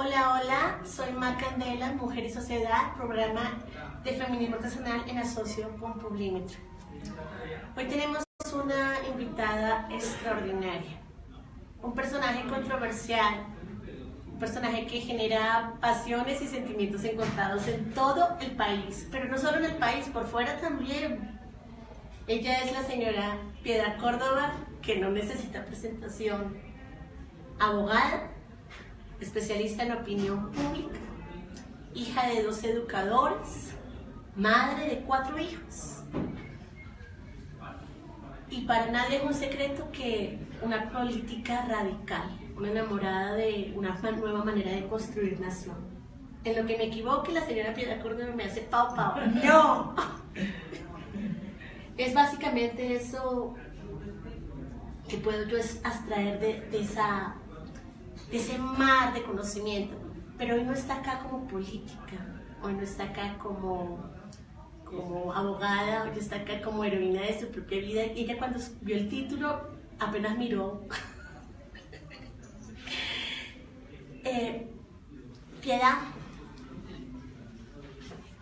Hola, hola, soy Mar Candela, Mujer y Sociedad, programa de feminismo artesanal en asocio con Publímetro. Hoy tenemos una invitada extraordinaria, un personaje controversial, un personaje que genera pasiones y sentimientos encontrados en todo el país, pero no solo en el país, por fuera también. Ella es la señora Piedad Córdoba, que no necesita presentación, abogada, especialista en opinión pública, hija de 2 educadores, madre de 4 hijos. Y para nadie es un secreto que una política radical, una enamorada de una nueva manera de construir nación. En lo que me equivoque, la señora Piedad Córdoba me hace pau pau. ¡No! Es básicamente eso que puedo yo abstraer de ese mar de conocimiento, pero hoy no está acá como política, hoy no está acá como abogada, hoy está acá como heroína de su propia vida. Y ella, cuando vio el título, apenas miró. Piedad,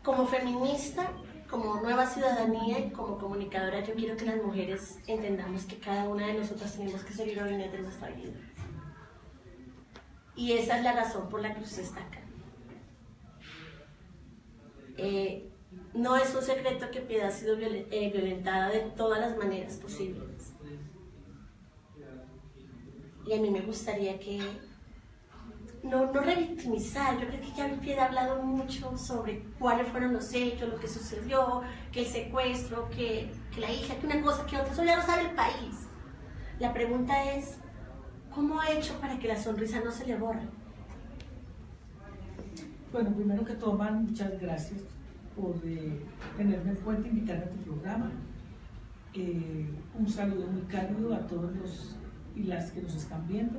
como feminista, como nueva ciudadanía y como comunicadora, yo quiero que las mujeres entendamos que cada una de nosotras tenemos que ser heroínas de nuestra vida. Y esa es la razón por la que usted está acá. No es un secreto que Piedad ha sido violentada de todas las maneras posibles. Y a mí me gustaría que no revictimizar. Yo creo que ya Piedad ha hablado mucho sobre cuáles fueron los hechos, lo que sucedió, que el secuestro, que la hija, que una cosa, que otra. Eso ya lo sabe el país. La pregunta es, ¿cómo ha hecho para que la sonrisa no se le borre? Bueno, primero que todo, Man, muchas gracias por tenerme en cuenta, invitarme a tu programa. Un saludo muy cálido a todos los y las que nos están viendo.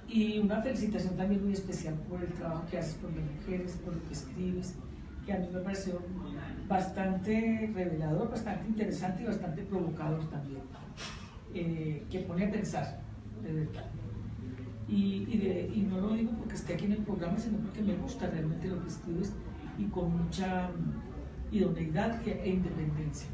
Y una felicitación también muy especial por el trabajo que haces por las mujeres, por lo que escribes, que a mí me pareció bastante revelador, bastante interesante y bastante provocador también, que pone a pensar, de verdad. Y no lo digo porque esté aquí en el programa, sino porque me gusta realmente lo que escribes y con mucha idoneidad e independencia.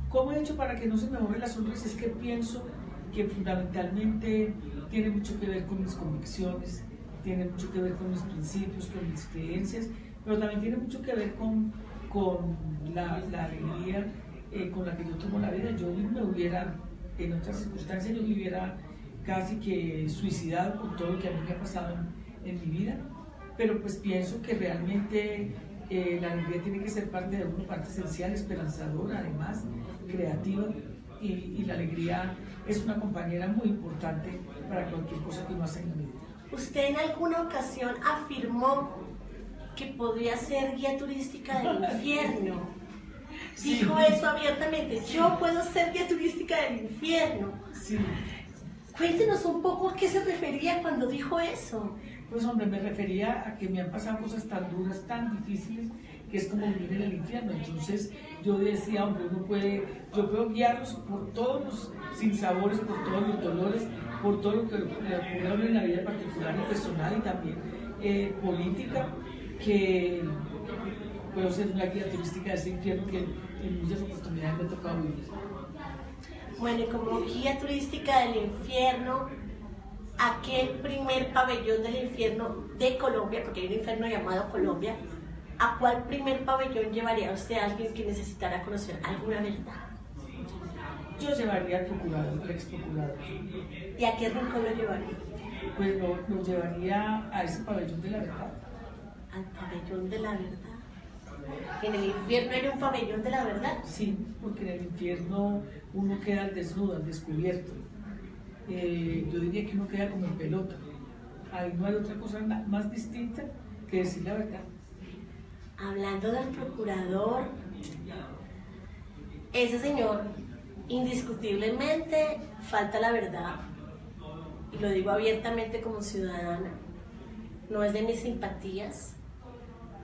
¿Cómo he hecho para que no se me borre la sonrisa? Es que pienso que fundamentalmente tiene mucho que ver con mis convicciones, tiene mucho que ver con mis principios, con mis creencias, pero también tiene mucho que ver con la alegría con la que yo tomo la vida. Yo me hubiera, en otras circunstancias, yo me hubiera casi que suicidado con todo lo que a mí me ha pasado en mi vida, pero pues pienso que realmente la alegría tiene que ser parte de uno, parte esencial, esperanzadora, además, creativa, y la alegría es una compañera muy importante para cualquier cosa que uno hace en la vida. Usted en alguna ocasión afirmó que podría ser guía turística del infierno. Sí. Dijo eso abiertamente, yo puedo ser guía turística del infierno. Sí. Cuéntenos un poco a qué se refería cuando dijo eso. Pues hombre, me refería a que me han pasado cosas tan duras, tan difíciles, que es como vivir en el infierno. Entonces yo decía, hombre, yo puedo guiarlos por todos los sinsabores, por todos los dolores, por todo lo que le ocurre a uno en la vida particular y personal y también política, que puedo ser una guía turística de ese infierno que en muchas oportunidades me ha tocado vivir. Bueno, y como guía turística del infierno, ¿a qué primer pabellón del infierno de Colombia, porque hay un infierno llamado Colombia, a cuál primer pabellón llevaría usted a alguien que necesitara conocer alguna verdad? Yo llevaría al procurador, al ex procurador. ¿Y a qué rincón lo llevaría? Pues lo llevaría a ese pabellón de la verdad. Al pabellón de la verdad. ¿En el infierno hay un pabellón de la verdad? Sí, porque en el infierno uno queda al desnudo, al descubierto. Yo diría que uno queda como en pelota. Ahí no hay otra cosa más distinta que decir la verdad. Hablando del procurador, ese señor indiscutiblemente falta la verdad, y lo digo abiertamente como ciudadana, no es de mis simpatías,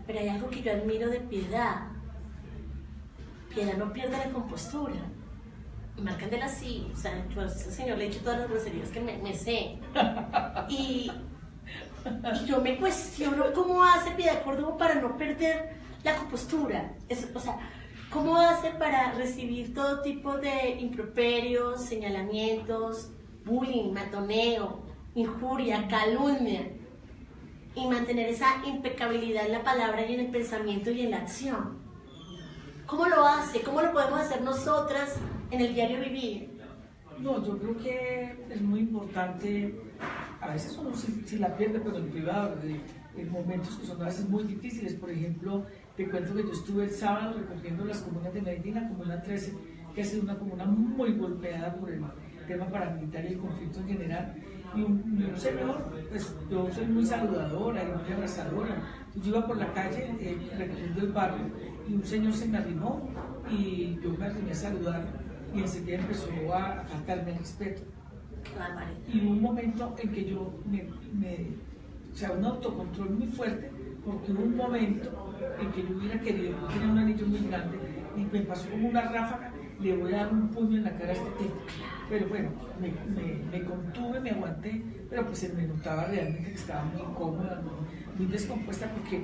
pero hay algo que yo admiro de Piedad. Piedad no pierde la compostura. Mar Candela sí, o sea, yo a ese señor le he dicho todas las groserías que me sé. Y Y yo me cuestiono cómo hace Piedad Córdoba para no perder la compostura. O sea, ¿cómo hace para recibir todo tipo de improperios, señalamientos, bullying, matoneo, injuria, calumnia y mantener esa impecabilidad en la palabra y en el pensamiento y en la acción? ¿Cómo lo hace? ¿Cómo lo podemos hacer nosotras en el diario vivir? No, yo creo que es muy importante, a veces uno sí la pierde, pero en privado, en momentos que son a veces muy difíciles. Por ejemplo, te cuento que yo estuve el sábado recorriendo las comunas de Medellín, la comuna 13, que ha sido una comuna muy golpeada por el tema paramilitar y el conflicto en general. Y un señor, pues yo soy muy saludadora y muy abrazadora. Yo iba por la calle recorriendo el barrio y un señor se me arrimó y yo me arrimé a saludar y enseguida empezó a faltarme el respeto. Y hubo un momento en que yo o sea, un autocontrol muy fuerte, porque hubo un momento en que yo hubiera querido, porque tenía un anillo muy grande y me pasó como una ráfaga, le voy a dar un puño en la cara a este tipo. Pero bueno, me contuve, me aguanté, pero pues se me notaba realmente que estaba muy incómoda, muy descompuesta, porque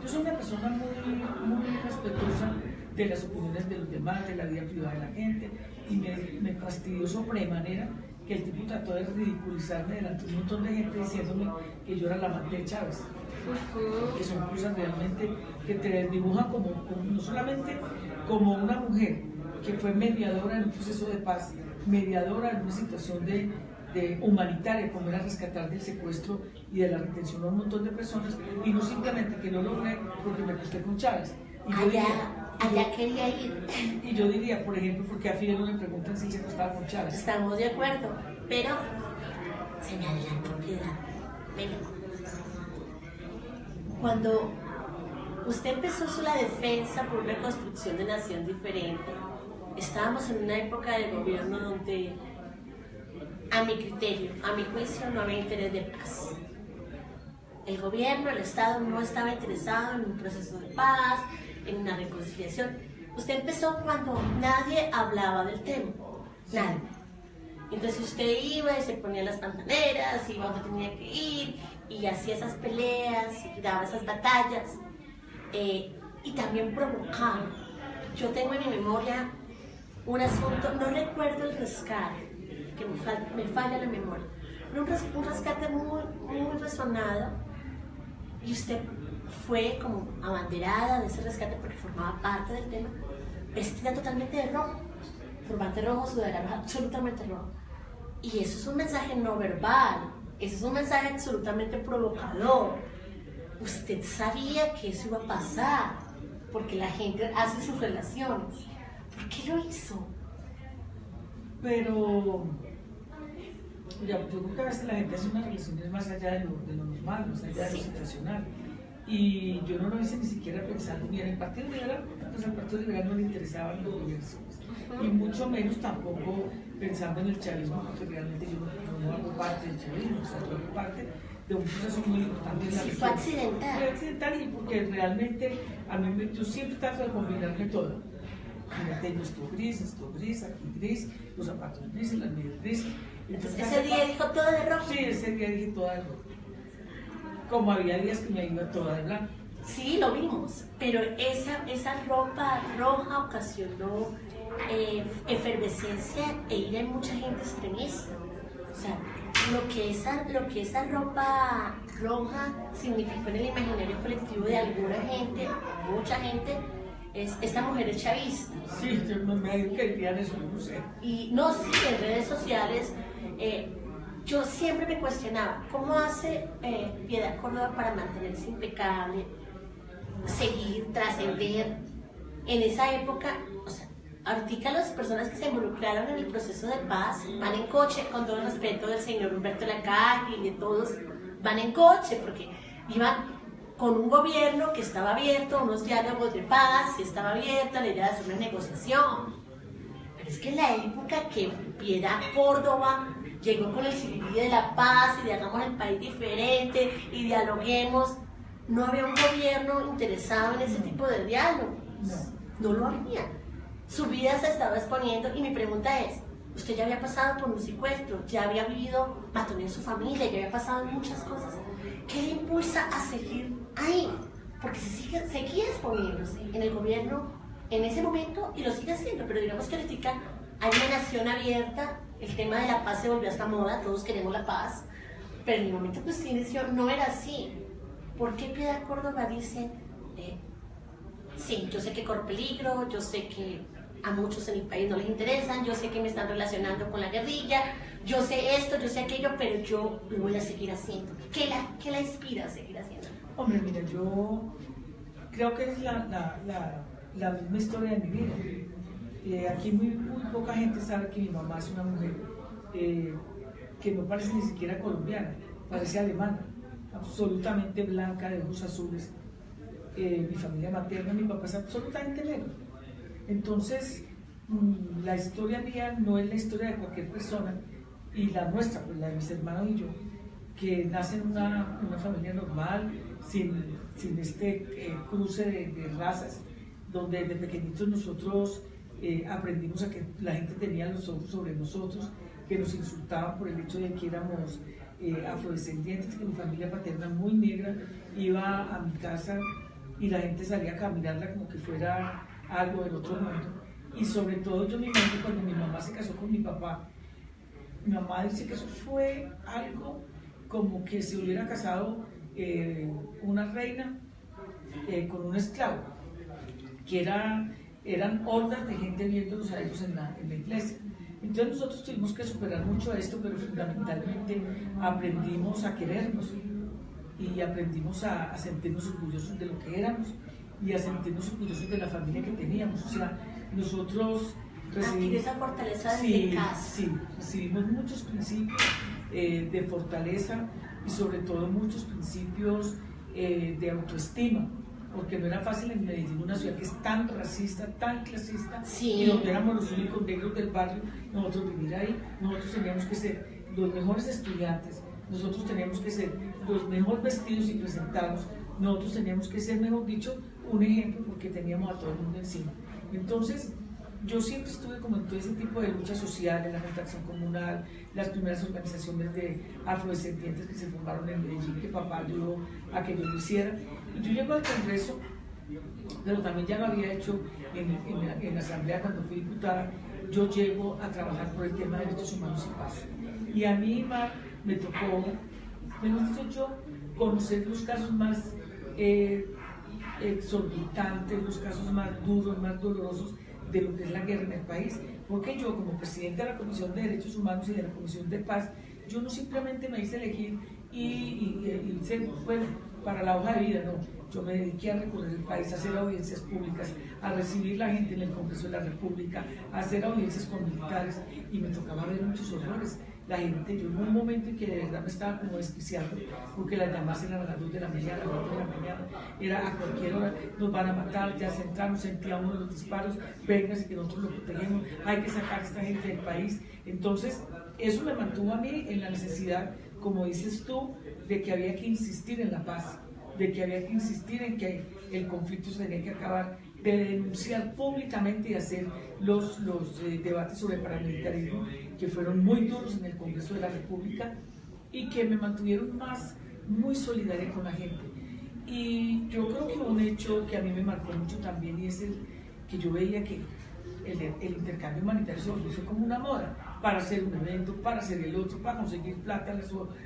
yo soy una persona muy respetuosa de las opiniones de los demás, de la vida privada de la gente, y me fastidió sobremanera que el tipo trató de ridiculizarme delante de un montón de gente diciéndome que yo era la amante de Chávez. Que son cosas realmente que te desdibujan como no solamente como una mujer que fue mediadora en un proceso de paz, mediadora en una situación de humanitaria, como era rescatar del secuestro y de la retención a un montón de personas, y no simplemente que no logré porque me acosté con Chávez. Allá quería ir. Y yo diría, por ejemplo, porque a Fidel no le preguntan si se acostaba con Chávez. Estamos de acuerdo, pero se me adelantó Piedad. Venga. Cuando usted empezó la defensa por una construcción de nación diferente, estábamos en una época de gobierno donde, a mi criterio, a mi juicio, no había interés de paz. El gobierno, el Estado no estaba interesado en un proceso de paz, en una reconciliación. Usted empezó cuando nadie hablaba del tema, nadie. Entonces usted iba y se ponía las pantaneras, iba donde tenía que ir, y hacía esas peleas, y daba esas batallas, y también provocaba. Yo tengo en mi memoria un asunto, no recuerdo el rescate, que me falla la memoria, pero un rescate muy resonado, y usted fue como abanderada de ese rescate porque formaba parte del tema, vestida totalmente de rojo, turbante rojo, sudadera roja, absolutamente rojo. Y eso es un mensaje no verbal, eso es un mensaje absolutamente provocador. Usted sabía que eso iba a pasar, porque la gente hace sus relaciones. ¿Por qué lo hizo? Pero yo creo que a veces la gente hace unas relaciones más allá de lo normal, más allá de lo situacional. Y yo no lo hice ni siquiera pensando ni en el Partido Liberal, pues al Partido Liberal no le interesaban los gobiernos, y mucho menos tampoco pensando en el chavismo, porque realmente yo no hago parte del chavismo, o sea, yo hago parte de un proceso muy importante en la región. Fue accidental. Fue accidental, y porque realmente yo siempre trato de combinarme todo. Mira, tengo esto gris, aquí gris, los zapatos grises, las medias grises. Entonces ese día dijo todo de rojo. Sí, ese día dije todo de rojo. Como había días que me iba toda de blanco. Sí, lo vimos, pero esa ropa roja ocasionó efervescencia e ira en mucha gente extremista. O sea, lo que esa ropa roja significó en el imaginario colectivo de alguna gente, mucha gente, es esta mujer es chavista. Sí, yo no me dirían eso, no sé. Y no, sí, en redes sociales. Yo siempre me cuestionaba, ¿cómo hace Piedad Córdoba para mantenerse impecable, seguir, trascender? En esa época, o sea, ahorita las personas que se involucraron en el proceso de paz van en coche, con todo el respeto del señor Humberto Lacalle y de todos, van en coche porque iban con un gobierno que estaba abierto, unos diálogos de paz, y estaba abierta la idea de hacer una negociación. Pero es que en la época que Piedad Córdoba llegó con el CIVID de la paz y de hagamos el país diferente y dialoguemos, no había un gobierno interesado en ese tipo de diálogo. No lo había. Su vida se estaba exponiendo y mi pregunta es, usted ya había pasado por un secuestro, ya había vivido matoneo en su familia, ya había pasado muchas cosas. ¿Qué le impulsa a seguir ahí? Porque seguía exponiéndose en el gobierno en ese momento y lo sigue haciendo, pero digamos que ahorita hay una nación abierta, el tema de la paz se volvió hasta moda, todos queremos la paz, pero en el momento que usted inició no era así. ¿Por qué Piedad Córdoba dice, sí, yo sé que corre peligro, yo sé que a muchos en el país no les interesan, yo sé que me están relacionando con la guerrilla, yo sé esto, yo sé aquello, pero yo lo voy a seguir haciendo? ¿Qué la inspira a seguir haciendo? Hombre, mira, yo creo que es la misma historia de mi vida. Aquí muy poca gente sabe que mi mamá es una mujer que no parece ni siquiera colombiana, parece alemana, absolutamente blanca, de ojos azules. Mi familia materna, mi papá es absolutamente negro. Entonces, la historia mía no es la historia de cualquier persona, y la nuestra, pues la de mis hermanos y yo, que nacen en una familia normal, sin este cruce de razas, donde desde pequeñitos nosotros aprendimos a que la gente tenía los ojos sobre nosotros, que nos insultaban por el hecho de que éramos afrodescendientes, que mi familia paterna muy negra iba a mi casa y la gente salía a caminarla como que fuera algo del otro mundo. Y sobre todo yo me imagino cuando mi mamá se casó con mi papá, mi mamá dice que eso fue algo como que se hubiera casado una reina con un esclavo, que eran hordas de gente viéndolos a ellos en la iglesia. Entonces nosotros tuvimos que superar mucho esto, pero fundamentalmente aprendimos a querernos y aprendimos a sentirnos orgullosos de lo que éramos y a sentirnos orgullosos de la familia que teníamos. O sea, nosotros recibimos esa fortaleza desde casa. Sí, recibimos muchos principios de fortaleza y sobre todo muchos principios de autoestima, porque no era fácil en Medellín, una ciudad que es tan racista, tan clasista, y donde éramos los únicos negros del barrio, nosotros vivir ahí, nosotros teníamos que ser los mejores estudiantes, nosotros teníamos que ser los mejor vestidos y presentados, nosotros teníamos que ser, mejor dicho, un ejemplo, porque teníamos a todo el mundo encima. Entonces, yo siempre estuve como en todo ese tipo de luchas sociales, la Junta de Acción Comunal, las primeras organizaciones de afrodescendientes que se formaron en Medellín, que papá ayudó a que yo lo hiciera. Y yo llego al Congreso, pero también ya lo había hecho en la Asamblea cuando fui diputada. Yo llego a trabajar por el tema de derechos humanos y paz. Y a mí, Mar, me tocó, mejor dicho yo, conocer los casos más exorbitantes, los casos más duros, más dolorosos de lo que es la guerra en el país, porque yo como presidente de la Comisión de Derechos Humanos y de la Comisión de Paz, yo no simplemente me hice elegir y hice, bueno, para la hoja de vida, no, yo me dediqué a recorrer el país, a hacer audiencias públicas, a recibir la gente en el Congreso de la República, a hacer audiencias con militares, y me tocaba ver muchos horrores. La gente, yo en un momento en que de verdad me estaba como desquiciando, porque las llamadas eran a las 2 de la mañana, a las 4 de la mañana, era a cualquier hora, nos van a matar, ya entramos, sentíamos los disparos, véngase que nosotros lo protegemos, hay que sacar a esta gente del país. Entonces, eso me mantuvo a mí en la necesidad, como dices tú, de que había que insistir en la paz, de que había que insistir en que el conflicto se tenía que acabar, de denunciar públicamente y hacer los debates sobre paramilitarismo, que fueron muy duros en el Congreso de la República y que me mantuvieron muy solidaria con la gente. Y yo creo que un hecho que a mí me marcó mucho también, y es el que yo veía que el intercambio humanitario se volvió como una moda, para hacer un evento, para hacer el otro, para conseguir plata,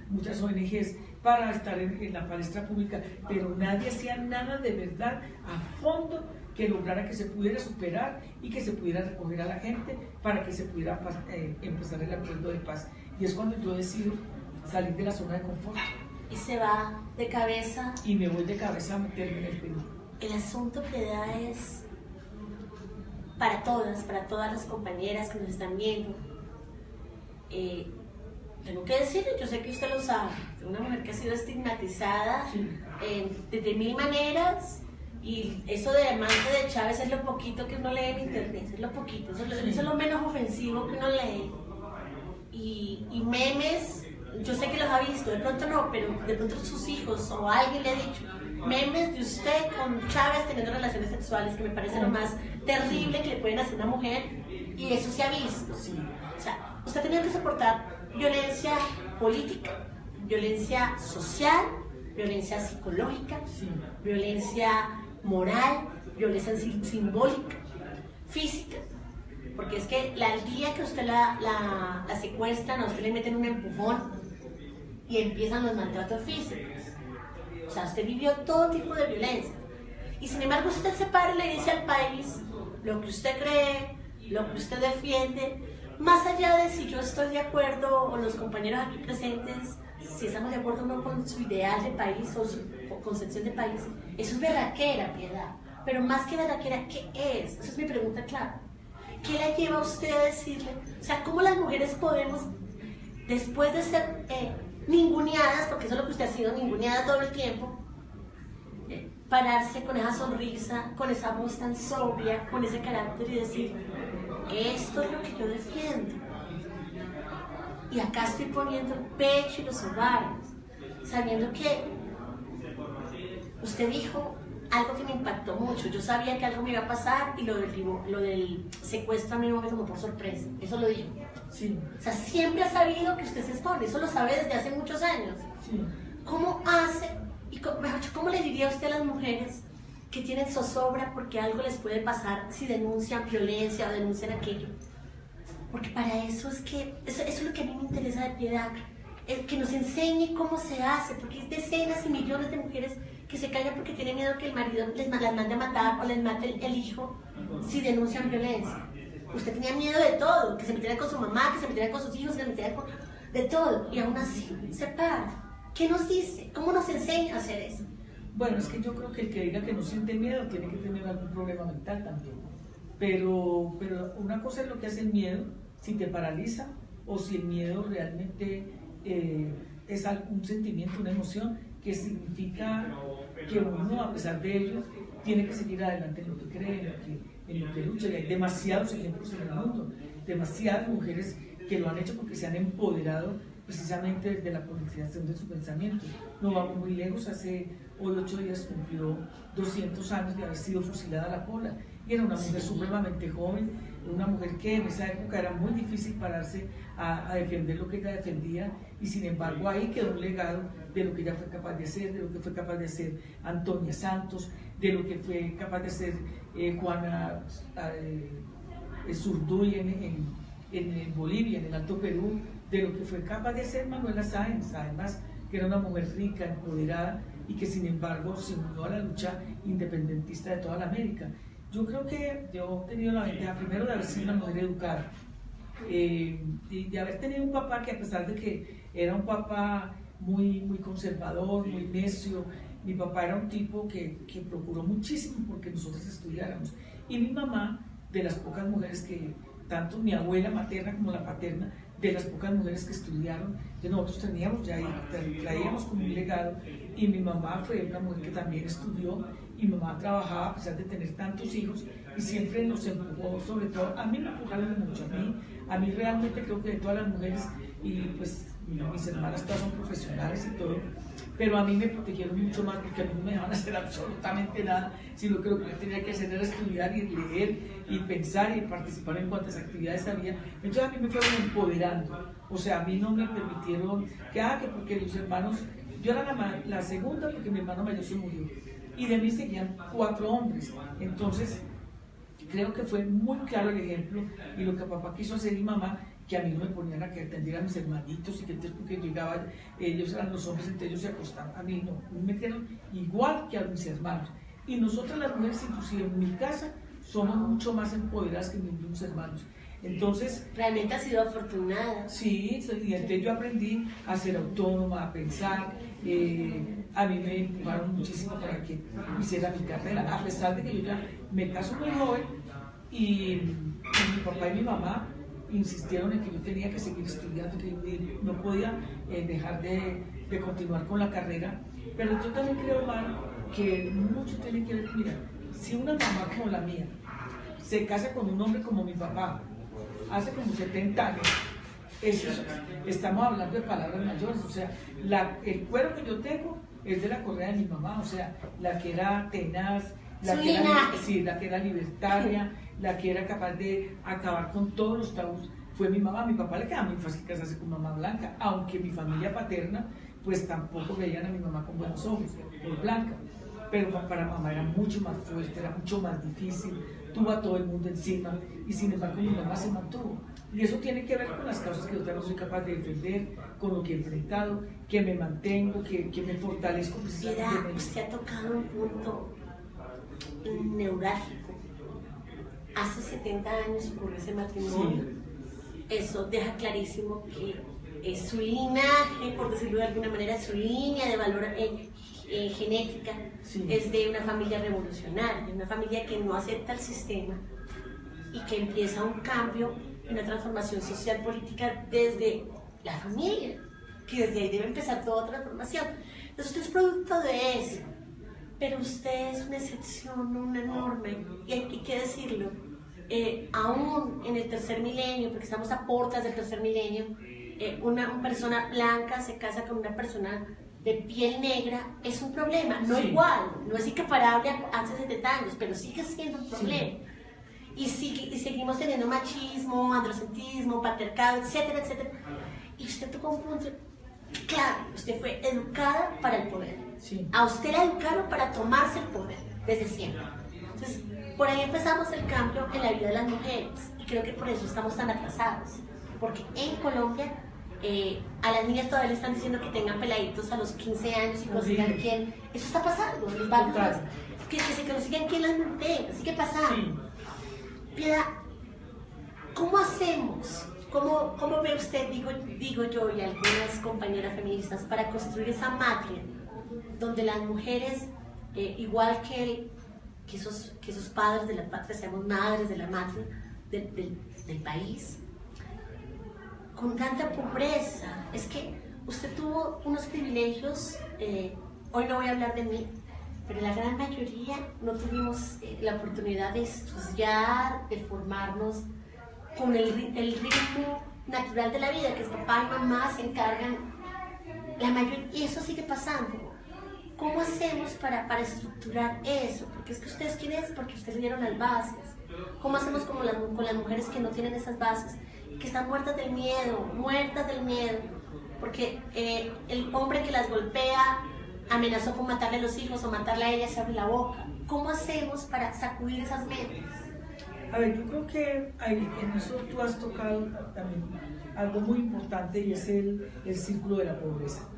muchas ONGs, para estar en la palestra pública, pero nadie hacía nada de verdad a fondo que lograra que se pudiera superar y que se pudiera recoger a la gente para que se pudiera empezar el acuerdo de paz. Y es cuando yo decido salir de la zona de confort. Y se va de cabeza. Y me voy de cabeza a meterme en el Perú. El asunto que da es para todas las compañeras que nos están viendo. Tengo que decirlo, yo sé que usted lo sabe, una mujer que ha sido estigmatizada de mil maneras. Y eso de amante de Chávez es lo poquito que uno lee en internet, es lo poquito, eso es lo menos ofensivo que uno lee. Y memes, yo sé que los ha visto, de pronto no, pero de pronto sus hijos o alguien le ha dicho, memes de usted con Chávez teniendo relaciones sexuales, que me parece lo más terrible que le pueden hacer a una mujer. Y eso se ha visto. Sí. O sea, usted ha tenido que soportar violencia política, violencia social, violencia psicológica, Sí. violencia moral, violencia simbólica, física. Porque es que el día que usted la secuestran, a usted le meten un empujón y empiezan los maltratos físicos. O sea, usted vivió todo tipo de violencia. Y sin embargo, usted se para y le dice al país lo que usted cree, lo que usted defiende, más allá de si yo estoy de acuerdo o los compañeros aquí presentes, si estamos de acuerdo o no con su ideal de país o su concepción de país. Eso es berraquera, Piedad. Pero más que berraquera, ¿qué es? Esa es mi pregunta clara. ¿Qué le lleva a usted a decirle? O sea, ¿cómo las mujeres podemos, después de ser ninguneadas, porque eso es lo que usted ha sido, ninguneada todo el tiempo, pararse con esa sonrisa, con esa voz tan sobria, con ese carácter y decir, esto es lo que yo defiendo? Y acá estoy poniendo el pecho y los ovarios, sabiendo que usted dijo algo que me impactó mucho. Yo sabía que algo me iba a pasar y lo del secuestro a mí no me tomó por sorpresa. Eso lo dijo. Sí. O sea, siempre ha sabido que usted se expone. Eso lo sabe desde hace muchos años. Sí. ¿Cómo hace? Y cómo le diría usted a las mujeres que tienen zozobra porque algo les puede pasar si denuncian violencia o denuncian aquello? Porque para eso es que, eso es lo que a mí me interesa de Piedad, que nos enseñe cómo se hace, porque hay decenas y millones de mujeres que se callan porque tienen miedo que el marido las mande a matar o les mate el hijo si denuncian violencia. Usted tenía miedo de todo, que se metieran con su mamá, que se metieran con sus hijos, que se metieran con... de todo, y aún así se para. ¿Qué nos dice? ¿Cómo nos enseña a hacer eso? Bueno, es que yo creo que el que diga que no siente miedo tiene que tener algún problema mental también. Pero una cosa es lo que hace el miedo, si te paraliza o si el miedo realmente es un sentimiento, una emoción que significa que uno, a pesar de ello, tiene que seguir adelante en lo que cree, en lo que lucha. Y hay demasiados ejemplos en el mundo, demasiadas mujeres que lo han hecho porque se han empoderado precisamente de la politización de su pensamiento. No vamos muy lejos, hoy 8 días cumplió 200 años de haber sido fusilada a la Pola. Y era una mujer supremamente joven, una mujer que en esa época era muy difícil pararse a defender lo que ella defendía, y sin embargo ahí quedó un legado de lo que ella fue capaz de hacer, de lo que fue capaz de hacer Antonia Santos, de lo que fue capaz de hacer Juana Zurduy en Bolivia, en el Alto Perú, de lo que fue capaz de hacer Manuela Sáenz, además que era una mujer rica, empoderada, y que sin embargo se unió a la lucha independentista de toda la América. Yo creo que yo he tenido la ventaja primero de haber sido una mujer educada, y de haber tenido un papá que, a pesar de que era un papá muy conservador, muy necio, mi papá era un tipo que procuró muchísimo porque nosotros estudiáramos. Y mi mamá, de las pocas mujeres que, tanto mi abuela materna como la paterna, de las pocas mujeres que estudiaron, que nosotros teníamos ya ahí, traíamos como un legado. Y mi mamá fue una mujer que también estudió, y mi mamá trabajaba a pesar de tener tantos hijos, y siempre nos empujó, sobre todo, a mí me empujaron mucho, a mí realmente creo que de todas las mujeres, y pues mis hermanas todas son profesionales y todo, pero a mí me protegieron mucho más porque a mí no me dejaban hacer absolutamente nada, sino que lo que yo tenía que hacer era estudiar y leer y pensar y participar en cuantas actividades había. Entonces a mí me fueron empoderando, o sea, a mí no me permitieron que porque los hermanos, yo era la segunda porque mi hermano mayor se murió, y de mí seguían 4 hombres, entonces creo que fue muy claro el ejemplo, y lo que papá quiso hacer y mamá, que a mí no me ponían a que atendiera a mis hermanitos, y que entonces porque llegaba, ellos eran los hombres, entonces ellos se acostaban, a mí no, me metieron igual que a mis hermanos. Y nosotras las mujeres, inclusive en mi casa, somos mucho más empoderadas que mis hermanos. Entonces, realmente ha sido afortunada. Sí, y entonces yo aprendí a ser autónoma, a pensar. A mí me empujaron muchísimo para que hiciera mi carrera, a pesar de que yo ya me caso muy joven, y mi papá y mi mamá insistieron en que yo tenía que seguir estudiando, que no podía dejar de continuar con la carrera. Pero yo también creo, Mar, que mucho tiene que ver. Mira, si una mamá como la mía se casa con un hombre como mi papá hace como 70 años, estamos hablando de palabras mayores. O sea, el cuero que yo tengo es de la correa de mi mamá, o sea, la que era tenaz, la que era libertaria, la que era capaz de acabar con todos los tabús, fue mi mamá. A mi papá le queda muy fácil casarse con mamá blanca, aunque mi familia paterna pues tampoco veían a mi mamá con buenos ojos, por blanca. Pero para mamá era mucho más fuerte, era mucho más difícil, tuvo a todo el mundo encima y sin embargo mi mamá se mantuvo. Y eso tiene que ver con las causas que yo también soy capaz de defender, con lo que he enfrentado, que me mantengo, que me fortalezco. Piedad, usted ha tocado un punto neurálgico. Hace 70 años ocurrió ese matrimonio. Sí. Eso deja clarísimo que su linaje, por decirlo de alguna manera, su línea de valor genética, sí, es de una familia revolucionaria, de una familia que no acepta el sistema y que empieza un cambio, una transformación social política desde la familia, que desde ahí debe empezar toda transformación. Entonces usted es producto de eso, pero usted es una excepción, una norma, y hay que decirlo. Aún en el tercer milenio, porque estamos a puertas del tercer milenio, una persona blanca se casa con una persona de piel negra, es un problema, no sí, igual, no es incaparable hace 70 años, pero sigue siendo un problema. Sí. Y seguimos teniendo machismo, androcentrismo, patriarcado, etcétera, etcétera. Y usted tocó un punto, claro, usted fue educada para el poder. Sí. A usted la educaron para tomarse el poder, desde siempre. Entonces, por ahí empezamos el cambio en la vida de las mujeres y creo que por eso estamos tan atrasados, porque en Colombia a las niñas todavía le están diciendo que tengan peladitos a los 15 años y consigan quién, eso está pasando, los barrios, que se consigan quién las mantenga, sigue pasando. Sí. Piedad, ¿cómo hacemos? ¿Cómo ve usted, digo yo y algunas compañeras feministas, para construir esa matria donde las mujeres, igual que esos padres de la patria, seamos madres de la matria del país, con tanta pobreza? Es que usted tuvo unos privilegios, hoy no voy a hablar de mí, pero la gran mayoría no tuvimos la oportunidad de estudiar, de formarnos con el ritmo natural de la vida, que papá y mamá se encargan, la mayoría, y eso sigue pasando. ¿Cómo hacemos para estructurar eso? Porque es que ustedes, ¿quién es? Porque ustedes dieron las bases. ¿Cómo hacemos con las mujeres que no tienen esas bases? Que están muertas del miedo, porque el hombre que las golpea amenazó con matarle a los hijos o matarla a ella, se abre la boca. ¿Cómo hacemos para sacudir esas mentes? A ver, yo creo que en eso tú has tocado también algo muy importante, y es el círculo de la pobreza.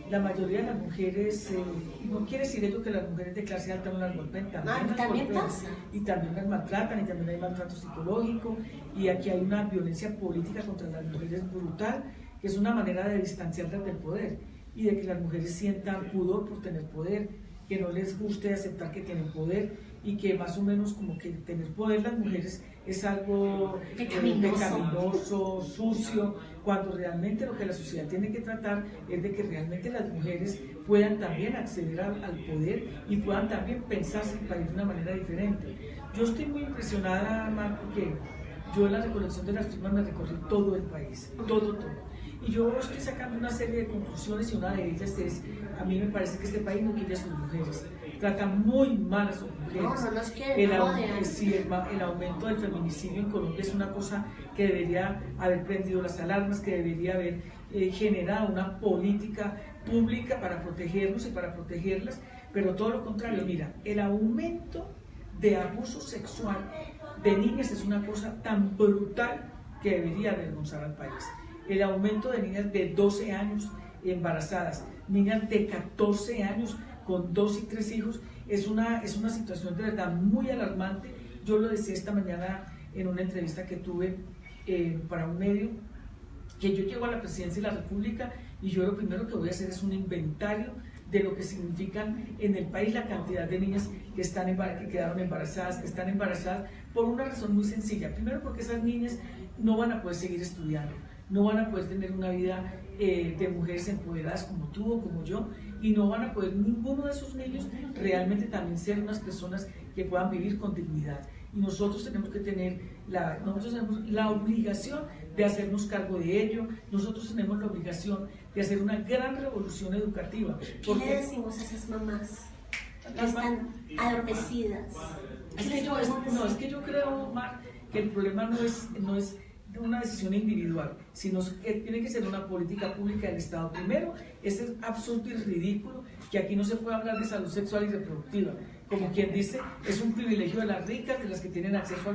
La mayoría de las mujeres, y no quiere decir ello que las mujeres de clase alta no las golpeen, también pasa. Y también las maltratan, y también hay maltrato psicológico, y aquí hay una violencia política contra las mujeres brutal, que es una manera de distanciarlas del poder, y de que las mujeres sientan pudor por tener poder, que no les guste aceptar que tienen poder, y que más o menos como que tener poder las mujeres es algo pecaminoso, sucio, cuando realmente lo que la sociedad tiene que tratar es de que realmente las mujeres puedan también acceder al poder y puedan también pensarse el país de una manera diferente. Yo estoy muy impresionada, Mar, porque yo en la recolección de las firmas me recorrí todo el país, todo. Y yo estoy sacando una serie de conclusiones, y una de ellas es, a mí me parece que este país no quiere a sus mujeres, trata muy mal a sus mujeres. No las quiere, el aumento del feminicidio en Colombia es una cosa que debería haber prendido las alarmas, que debería haber generado una política pública para protegernos y para protegerlas, pero todo lo contrario. Mira, el aumento de abuso sexual de niñas es una cosa tan brutal que debería avergonzar al país. El aumento de niñas de 12 años embarazadas, niñas de 14 años con 2 y 3 hijos, es una situación de verdad muy alarmante. Yo lo decía esta mañana en una entrevista que tuve para un medio, que yo llego a la presidencia de la República y yo lo primero que voy a hacer es un inventario de lo que significan en el país la cantidad de niñas que quedaron embarazadas, que están embarazadas por una razón muy sencilla. Primero, porque esas niñas no van a poder seguir estudiando, no van a poder tener una vida de mujeres empoderadas como tú o como yo, y no van a poder ninguno de esos niños realmente también ser unas personas que puedan vivir con dignidad. Y nosotros tenemos que tener la obligación de hacernos cargo de ello. Nosotros tenemos la obligación de hacer una gran revolución educativa. ¿Qué le decimos a esas mamás? están adormecidas. Es que yo creo, Mar, que el problema no es una decisión individual, sino que tiene que ser una política pública del Estado. Primero, es absurdo y ridículo que aquí no se pueda hablar de salud sexual y reproductiva. Como quien dice, es un privilegio de las ricas, de las que tienen acceso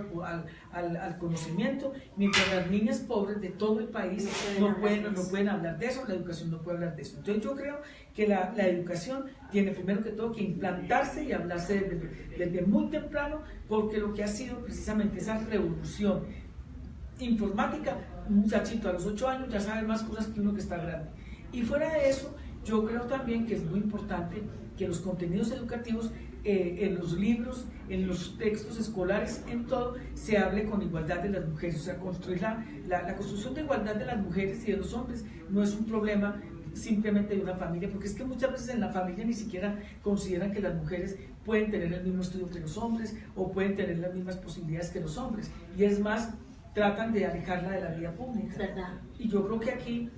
al conocimiento, mientras las niñas pobres de todo el país no pueden hablar de eso, la educación no puede hablar de eso. Entonces yo creo que la educación tiene primero que todo que implantarse y hablarse desde muy temprano, porque lo que ha sido precisamente esa revolución informática, un muchachito a los 8 años ya sabe más cosas que uno que está grande. Y fuera de eso, yo creo también que es muy importante que los contenidos educativos, en los libros, en los textos escolares, en todo, se hable con igualdad de las mujeres. O sea, construir la construcción de igualdad de las mujeres y de los hombres no es un problema simplemente de una familia, porque es que muchas veces en la familia ni siquiera consideran que las mujeres pueden tener el mismo estudio que los hombres o pueden tener las mismas posibilidades que los hombres, y es más, tratan de alejarla de la vida pública. ¿Verdad? Y yo creo que aquí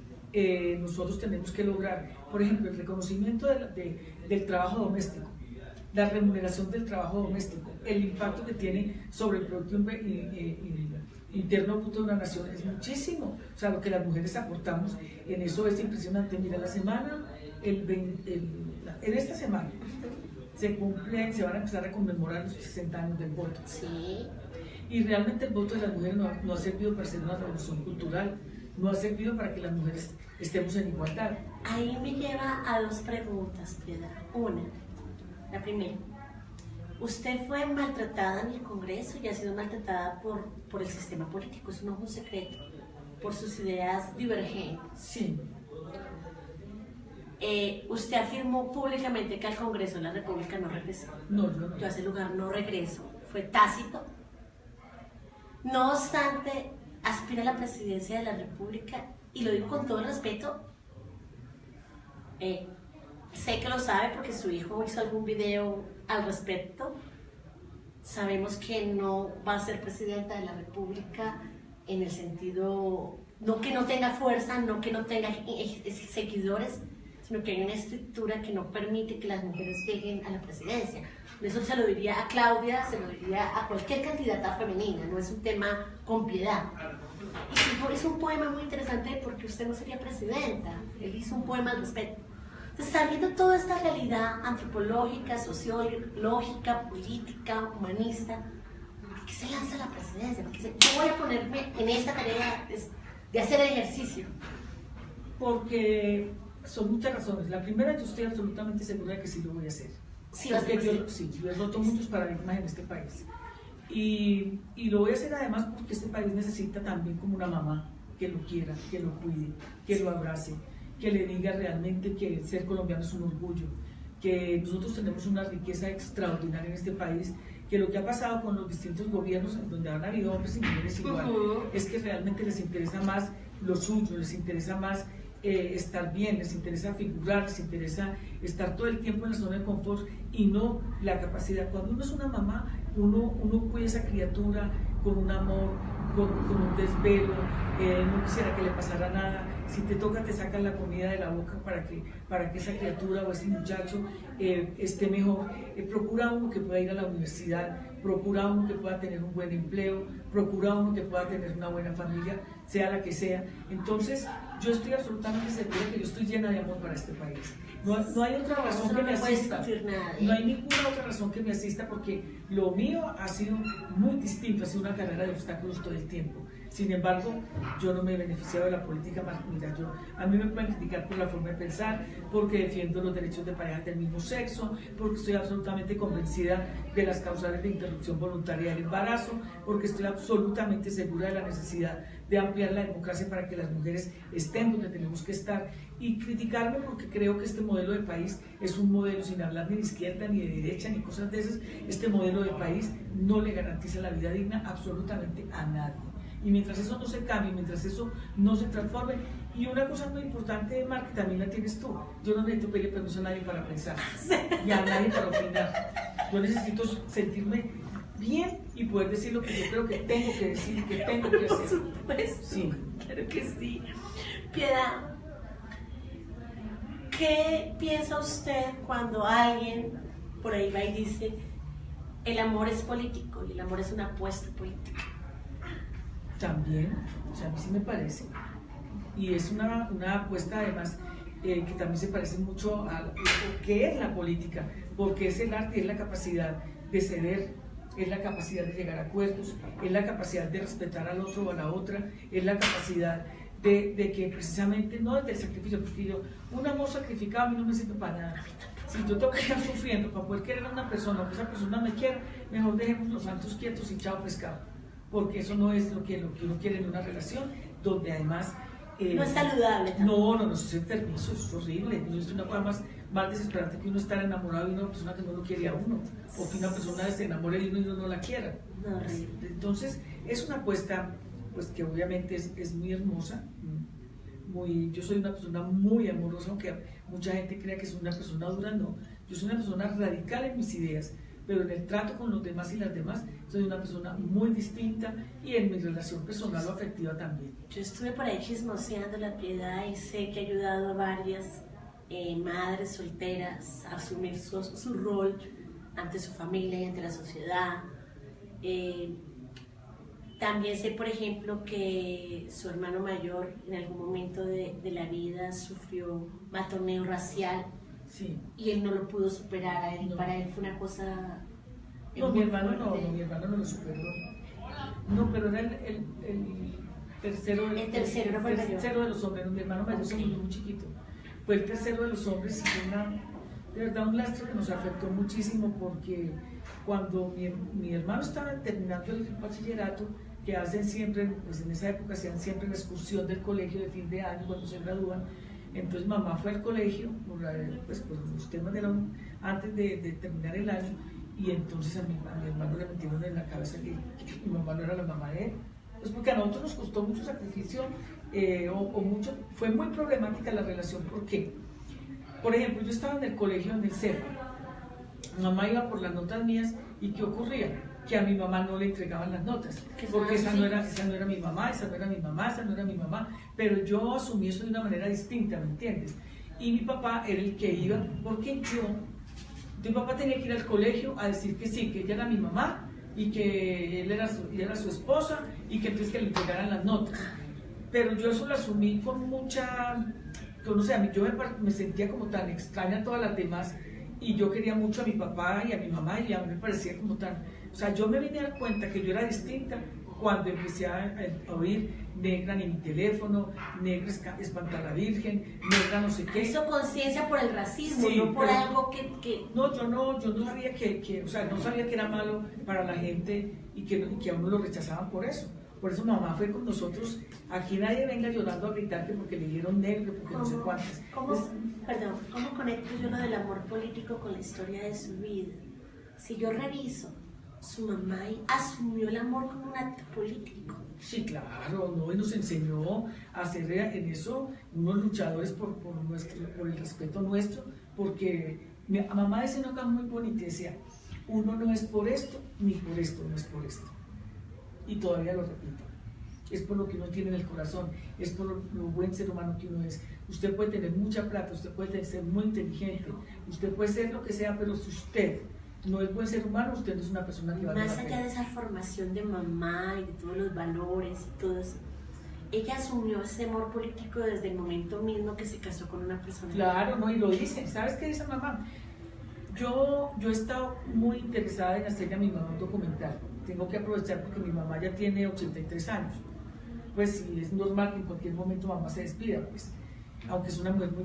nosotros tenemos que lograr, por ejemplo, el reconocimiento del trabajo doméstico, la remuneración del trabajo doméstico, el impacto que tiene sobre el Producto Interno Bruto de una nación es muchísimo. O sea, lo que las mujeres aportamos en eso es impresionante. Mira, la semana, en esta semana se van a empezar a conmemorar los 60 años del voto. Sí. Y realmente el voto de las mujeres no ha servido para hacer una revolución cultural, no ha servido para que las mujeres estemos en igualdad. Ahí me lleva a dos preguntas, Piedad. Una, la primera, usted fue maltratada en el Congreso y ha sido maltratada por el sistema político, eso no es un secreto, por sus ideas divergentes. Sí. Usted afirmó públicamente que al Congreso de la República no regresó. No, yo no. Yo a ese lugar no regreso, fue tácito. No obstante, aspira a la presidencia de la República, y lo digo con todo el respeto. Sé que lo sabe porque su hijo hizo algún video al respecto. Sabemos que no va a ser presidenta de la República en el sentido, no que no tenga fuerza, no que no tenga seguidores, sino que hay una estructura que no permite que las mujeres lleguen a la presidencia. Eso se lo diría a Claudia, se lo diría a cualquier candidata femenina, no es un tema con piedad. Y hizo un poema muy interesante porque usted no sería presidenta, él hizo un poema al respecto. Entonces, sabiendo toda esta realidad antropológica, sociológica, política, humanista, ¿por qué se lanza a la presidencia? Porque yo voy a ponerme en esta tarea de hacer ejercicio. Porque son muchas razones. La primera, yo estoy absolutamente segura de que sí lo voy a hacer. Sí, yo he roto muchos paradigmas en este país. Y lo voy a hacer además porque este país necesita también como una mamá que lo quiera, que lo cuide, que lo abrace, que le diga realmente que ser colombiano es un orgullo, que nosotros tenemos una riqueza extraordinaria en este país, que lo que ha pasado con los distintos gobiernos en donde han habido hombres y mujeres igual, es que realmente les interesa más lo suyo, les interesa más estar bien, les interesa figurar, les interesa estar todo el tiempo en la zona de confort y no la capacidad. Cuando uno es una mamá, uno cuida a esa criatura con un amor, con un desvelo, no quisiera que le pasara nada. Si te toca, te sacan la comida de la boca para que esa criatura o ese muchacho esté mejor. Procura uno que pueda ir a la universidad, procura uno que pueda tener un buen empleo, procura uno que pueda tener una buena familia, sea la que sea. Entonces, yo estoy absolutamente segura que yo estoy llena de amor para este país. No hay otra razón que me asista. No hay ninguna otra razón que me asista, porque lo mío ha sido muy distinto, ha sido una carrera de obstáculos todo el tiempo. Sin embargo, yo no me he beneficiado de la política más. Mira, a mí me pueden criticar por la forma de pensar, porque defiendo los derechos de parejas del mismo sexo, porque estoy absolutamente convencida de las causales de interrupción voluntaria del embarazo, porque estoy absolutamente segura de la necesidad de ampliar la democracia para que las mujeres estén donde tenemos que estar, y criticarme porque creo que este modelo de país es un modelo, sin hablar ni de izquierda ni de derecha ni cosas de esas, este modelo de país no le garantiza la vida digna absolutamente a nadie. Y mientras eso no se cambie, mientras eso no se transforme, y una cosa muy importante, Mar, que también la tienes tú, yo no necesito pedir permiso a nadie para pensar, y a nadie para opinar. Yo necesito sentirme bien y poder decir lo que yo creo que tengo que decir, que tengo que hacer. Por supuesto, sí. Claro que sí. Piedad, ¿qué piensa usted cuando alguien por ahí va y dice, el amor es político y el amor es una apuesta política. También, o sea, a mí sí me parece. Y es una apuesta además que también se parece mucho a lo que es la política, porque es el arte, es la capacidad de ceder, es la capacidad de llegar a acuerdos, es la capacidad de respetar al otro o a la otra, es la capacidad de que precisamente, no desde el sacrificio, porque un amor sacrificado a mí no me sirve para nada. Si yo tengo que estar sufriendo para poder querer a una persona o que esa persona me quiera, mejor dejemos los santos quietos y chao pescado, porque eso no es lo que uno quiere en una relación, donde además... no es saludable. No, eso es enfermizo, eso es horrible. No es una cosa más desesperante que uno estar enamorado de una persona que no lo quiere a uno, o que una persona se enamore de uno y uno no la quiera. No, entonces, es una apuesta pues, que obviamente es muy hermosa. Yo soy una persona muy amorosa, aunque mucha gente crea que soy una persona dura, no. Yo soy una persona radical en mis ideas, pero en el trato con los demás y las demás, soy una persona muy distinta y en mi relación personal o afectiva también. Yo estuve por ahí chismoseando la Piedad y sé que ha ayudado a varias madres solteras a asumir su rol ante su familia y ante la sociedad. También sé, por ejemplo, que su hermano mayor en algún momento de la vida sufrió matoneo racial. Sí. Y él no lo pudo superar, a él, no. Para él fue una cosa... mi hermano no lo superó. No, pero era el tercero, el tercero de los hombres. Mi hermano mayor se murió muy chiquito. Fue el tercero de los hombres y fue de verdad un lastre que nos afectó muchísimo, porque cuando mi hermano estaba terminando el bachillerato, que hacen siempre, pues en esa época hacían siempre la excursión del colegio de fin de año cuando se gradúan. Entonces mamá fue al colegio por los temas antes de terminar el año, y entonces a mi hermano le metieron en la cabeza que mi mamá no era la mamá de él. Pues porque a nosotros nos costó mucho sacrificio, fue muy problemática la relación. ¿Por qué? Por ejemplo, yo estaba en el colegio, en el CEFA, mamá iba por las notas mías, y ¿qué ocurría? Que a mi mamá no le entregaban las notas, porque esa no era mi mamá, esa no era mi mamá, pero yo asumí eso de una manera distinta, ¿me entiendes? Y mi papá era el que iba, porque mi papá tenía que ir al colegio a decir que sí, que ella era mi mamá, y que él era su esposa, y que entonces que le entregaran las notas. Pero yo eso lo asumí con mucha, no sé, yo me sentía como tan extraña a todas las demás, y yo quería mucho a mi papá y a mi mamá, y a mí me parecía como tan... O sea, yo me vine a dar cuenta que yo era distinta cuando empecé a oír negra ni mi teléfono, negra espanta a la Virgen, negra no sé qué. Hizo conciencia por el racismo, sí, no por algo que... No, yo no sabía o sea, no sabía que era malo para la gente y que a uno lo rechazaban por eso. Por eso mamá fue con nosotros. Aquí nadie venga llorando a gritar que porque le dieron negro, porque no sé cuántas. ¿Cómo conecto yo lo del amor político con la historia de su vida? Si yo reviso, su mamá asumió el amor como un acto político. Sí, claro, y nos enseñó a ser en eso unos luchadores por el respeto nuestro, porque a mamá decía una cosa muy bonita, decía, uno no es por esto, ni por esto, no es por esto. Y todavía lo repito, es por lo que uno tiene en el corazón, es por lo buen ser humano que uno es. Usted puede tener mucha plata, usted puede ser muy inteligente, usted puede ser lo que sea, pero si usted no es buen ser humano, usted no es una persona que vale la pena. Más allá de esa formación de mamá y de todos los valores y todo eso, ella asumió ese amor político desde el momento mismo que se casó con una persona. Claro, no, y lo dice. ¿Sabes qué dice mamá? Yo he estado muy interesada en hacerle a mi mamá un documental. Tengo que aprovechar porque mi mamá ya tiene 83 años. Pues sí, es normal que en cualquier momento mamá se despida, pues. Aunque es una mujer muy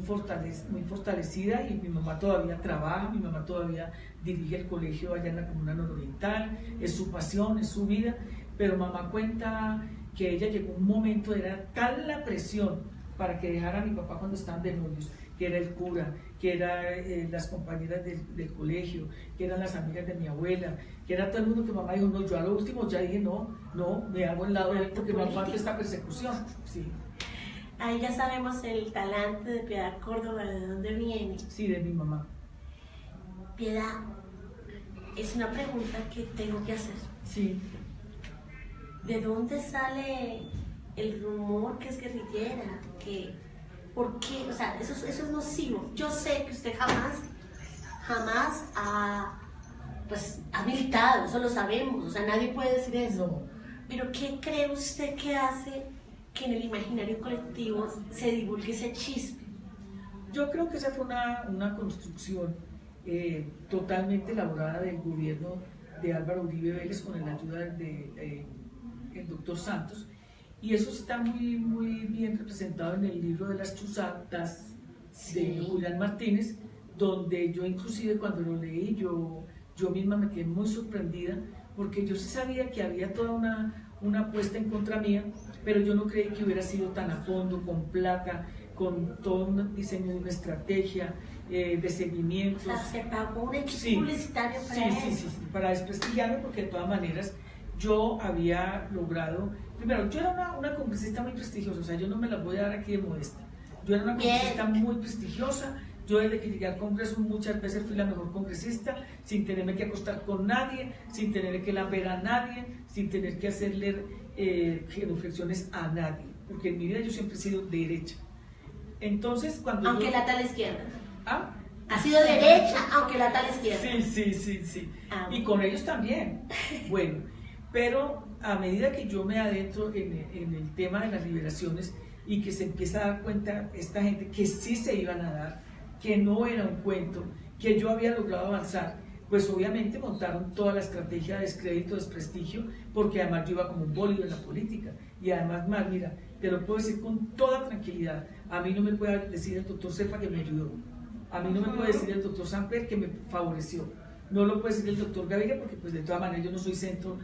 fortalecida, y mi mamá todavía trabaja, mi mamá todavía dirige el colegio allá en la Comuna Nororiental, es su pasión, es su vida, pero mamá cuenta que ella llegó un momento, era tal la presión para que dejara a mi papá cuando estaban de novios, que era el cura, que eran las compañeras del colegio, que eran las amigas de mi abuela, que era todo el mundo, que mamá dijo, no, yo a lo último ya dije, no, me hago al lado de él porque no aguanto esta persecución. Sí. Ahí ya sabemos el talante de Piedad Córdoba, ¿de dónde viene? Sí, de mi mamá. Piedad, es una pregunta que tengo que hacer. Sí. ¿De dónde sale el rumor que es guerrillera? ¿Por qué? O sea, eso es nocivo. Yo sé que usted jamás pues, ha militado, eso lo sabemos, o sea, nadie puede decir eso. No. Pero ¿qué cree usted que hace que en el imaginario colectivo se divulgue ese chisme? Yo creo que esa fue una construcción totalmente elaborada del gobierno de Álvaro Uribe Vélez con la ayuda del doctor Santos, y eso está muy, muy bien representado en el libro de las chuzadas de Julián Martínez, donde yo inclusive cuando lo leí yo misma me quedé muy sorprendida, porque yo sí sabía que había toda una apuesta en contra mía, pero yo no creí que hubiera sido tan a fondo, con plata, con todo un diseño de una estrategia, de seguimientos. O sea, se pagó un equipo publicitario para eso. Sí, para desprestigiarme, porque de todas maneras yo había logrado, primero, yo era una congresista muy prestigiosa, o sea, yo no me la voy a dar aquí de modesta, yo era una congresista muy prestigiosa. Yo desde que llegué al Congreso muchas veces fui la mejor congresista, sin tenerme que acostar con nadie, sin tener que lamber a nadie, sin tener que hacerle reflexiones a nadie, porque en mi vida yo siempre he sido derecha. Entonces, cuando aunque lata a la izquierda. ¿Ah? Ha sido derecha, aunque lata a la izquierda. Sí. Y con ellos también. Bueno, pero a medida que yo me adentro en el tema de las liberaciones y que se empieza a dar cuenta esta gente que sí se iban a dar, que no era un cuento, que yo había logrado avanzar, pues obviamente montaron toda la estrategia de descrédito, desprestigio, porque además yo iba como un bólido en la política, y además, mira, te lo puedo decir con toda tranquilidad, a mí no me puede decir el doctor Cepa que me ayudó, a mí no me puede decir el doctor Samper que me favoreció, no lo puede decir el doctor Gaviria, porque pues de todas maneras yo no soy santo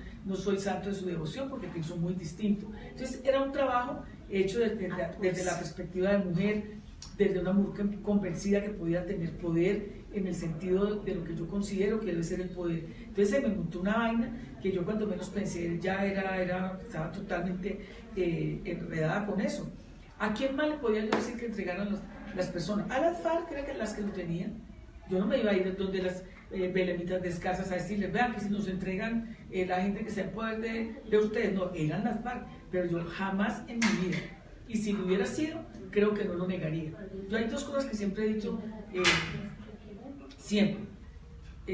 de su devoción, porque pienso muy distinto. Entonces era un trabajo hecho desde la perspectiva de mujer, desde una mujer convencida que podía tener poder en el sentido de lo que yo considero que debe ser el poder. Entonces se me montó una vaina que yo cuando menos pensé ya estaba totalmente enredada con eso. ¿A quién más le podía yo decir que entregaran las personas? A las FARC, era que las que lo tenían. Yo no me iba a ir donde las belemitas descalzas a decirles, vean que si nos entregan la gente que sea en poder de ustedes, no, eran las FARC, pero yo jamás en mi vida, y si lo hubiera sido, creo que no lo negaría. Yo hay dos cosas que siempre he dicho, siempre.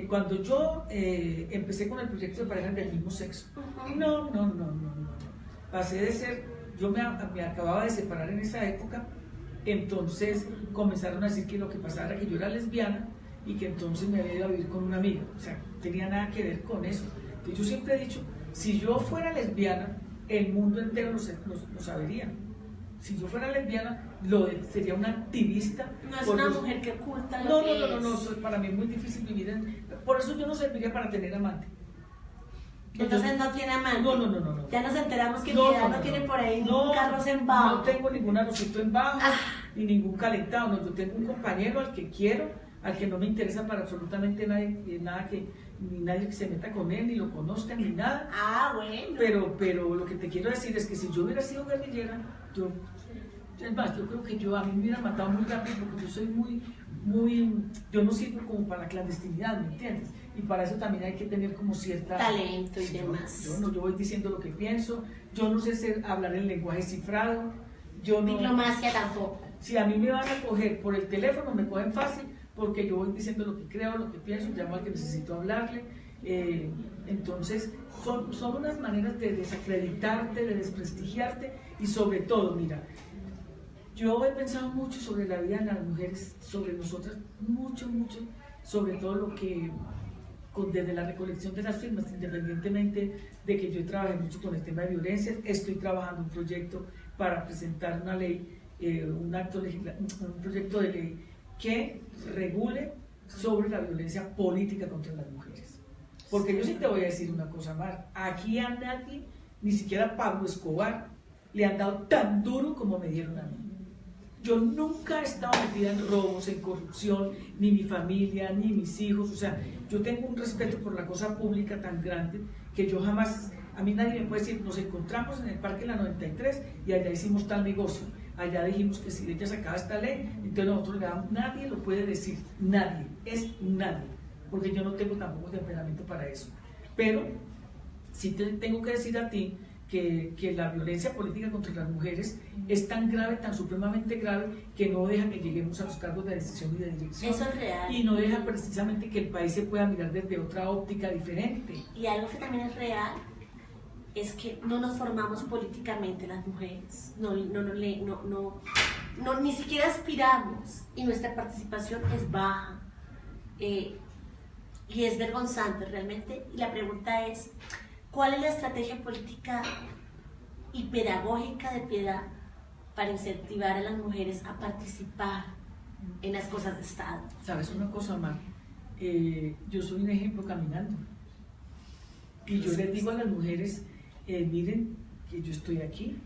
Cuando yo empecé con el proyecto de parejas del mismo sexo, no. Pasé de ser, yo me acababa de separar en esa época, entonces comenzaron a decir que lo que pasaba era que yo era lesbiana y que entonces me había ido a vivir con una amiga, o sea, no tenía nada que ver con eso. Entonces yo siempre he dicho, si yo fuera lesbiana, el mundo entero lo sabería. Si yo fuera lesbiana, sería una activista. No es una mujer que oculta lo que es. No, para mí es muy difícil vivir por eso yo no serviría para tener amante. Entonces no tiene amante. No. Ya nos enteramos que no tiene por ahí ningún carro en bajo. No tengo ningún arrocito en bajo, ni ningún calentado. No, yo tengo un compañero al que quiero, al que no me interesa para absolutamente ni nadie que se meta con él, ni lo conozca, ni nada. Bueno. Pero lo que te quiero decir es que si yo hubiera sido guerrillera, es más, yo creo que a mí me hubiera matado muy rápido, porque yo soy yo no sirvo como para la clandestinidad, ¿me entiendes? Y para eso también hay que tener como cierta talento y demás. Yo voy diciendo lo que pienso, yo no sé hablar el lenguaje cifrado, diplomacia tampoco. Si a mí me van a coger por el teléfono, me cogen fácil, porque yo voy diciendo lo que creo, lo que pienso, llamo al que necesito hablarle. Entonces son unas maneras de desacreditarte, de desprestigiarte, y sobre todo, mira, yo he pensado mucho sobre la vida de las mujeres, sobre nosotras, mucho, sobre todo lo que, desde la recolección de las firmas, independientemente de que yo trabajé mucho con el tema de violencia, estoy trabajando un proyecto para presentar una ley, un proyecto de ley que regule sobre la violencia política contra las mujeres. Porque yo sí te voy a decir una cosa más, aquí a nadie, ni siquiera a Pablo Escobar, le han dado tan duro como me dieron a mí. Yo nunca he estado metida en robos, en corrupción, ni mi familia, ni mis hijos, o sea, yo tengo un respeto por la cosa pública tan grande que yo jamás, a mí nadie me puede decir, nos encontramos en el Parque La 93 y allá hicimos tal negocio, allá dijimos que si ella sacaba esta ley, entonces nosotros le damos, nadie lo puede decir, nadie, porque yo no tengo tampoco temperamento para eso, pero sí te tengo que decir a ti que la violencia política contra las mujeres es tan grave, tan supremamente grave, que no deja que lleguemos a los cargos de decisión y de dirección. Eso es real. Y no deja precisamente que el país se pueda mirar desde otra óptica diferente. Y algo que también es real es que no nos formamos políticamente las mujeres, ni siquiera aspiramos y nuestra participación es baja y es vergonzante realmente. Y la pregunta es, ¿cuál es la estrategia política y pedagógica de Piedad para incentivar a las mujeres a participar en las cosas de Estado? ¿Sabes una cosa, Mar? Yo soy un ejemplo caminando. Y yo les digo a las mujeres, miren que yo estoy aquí.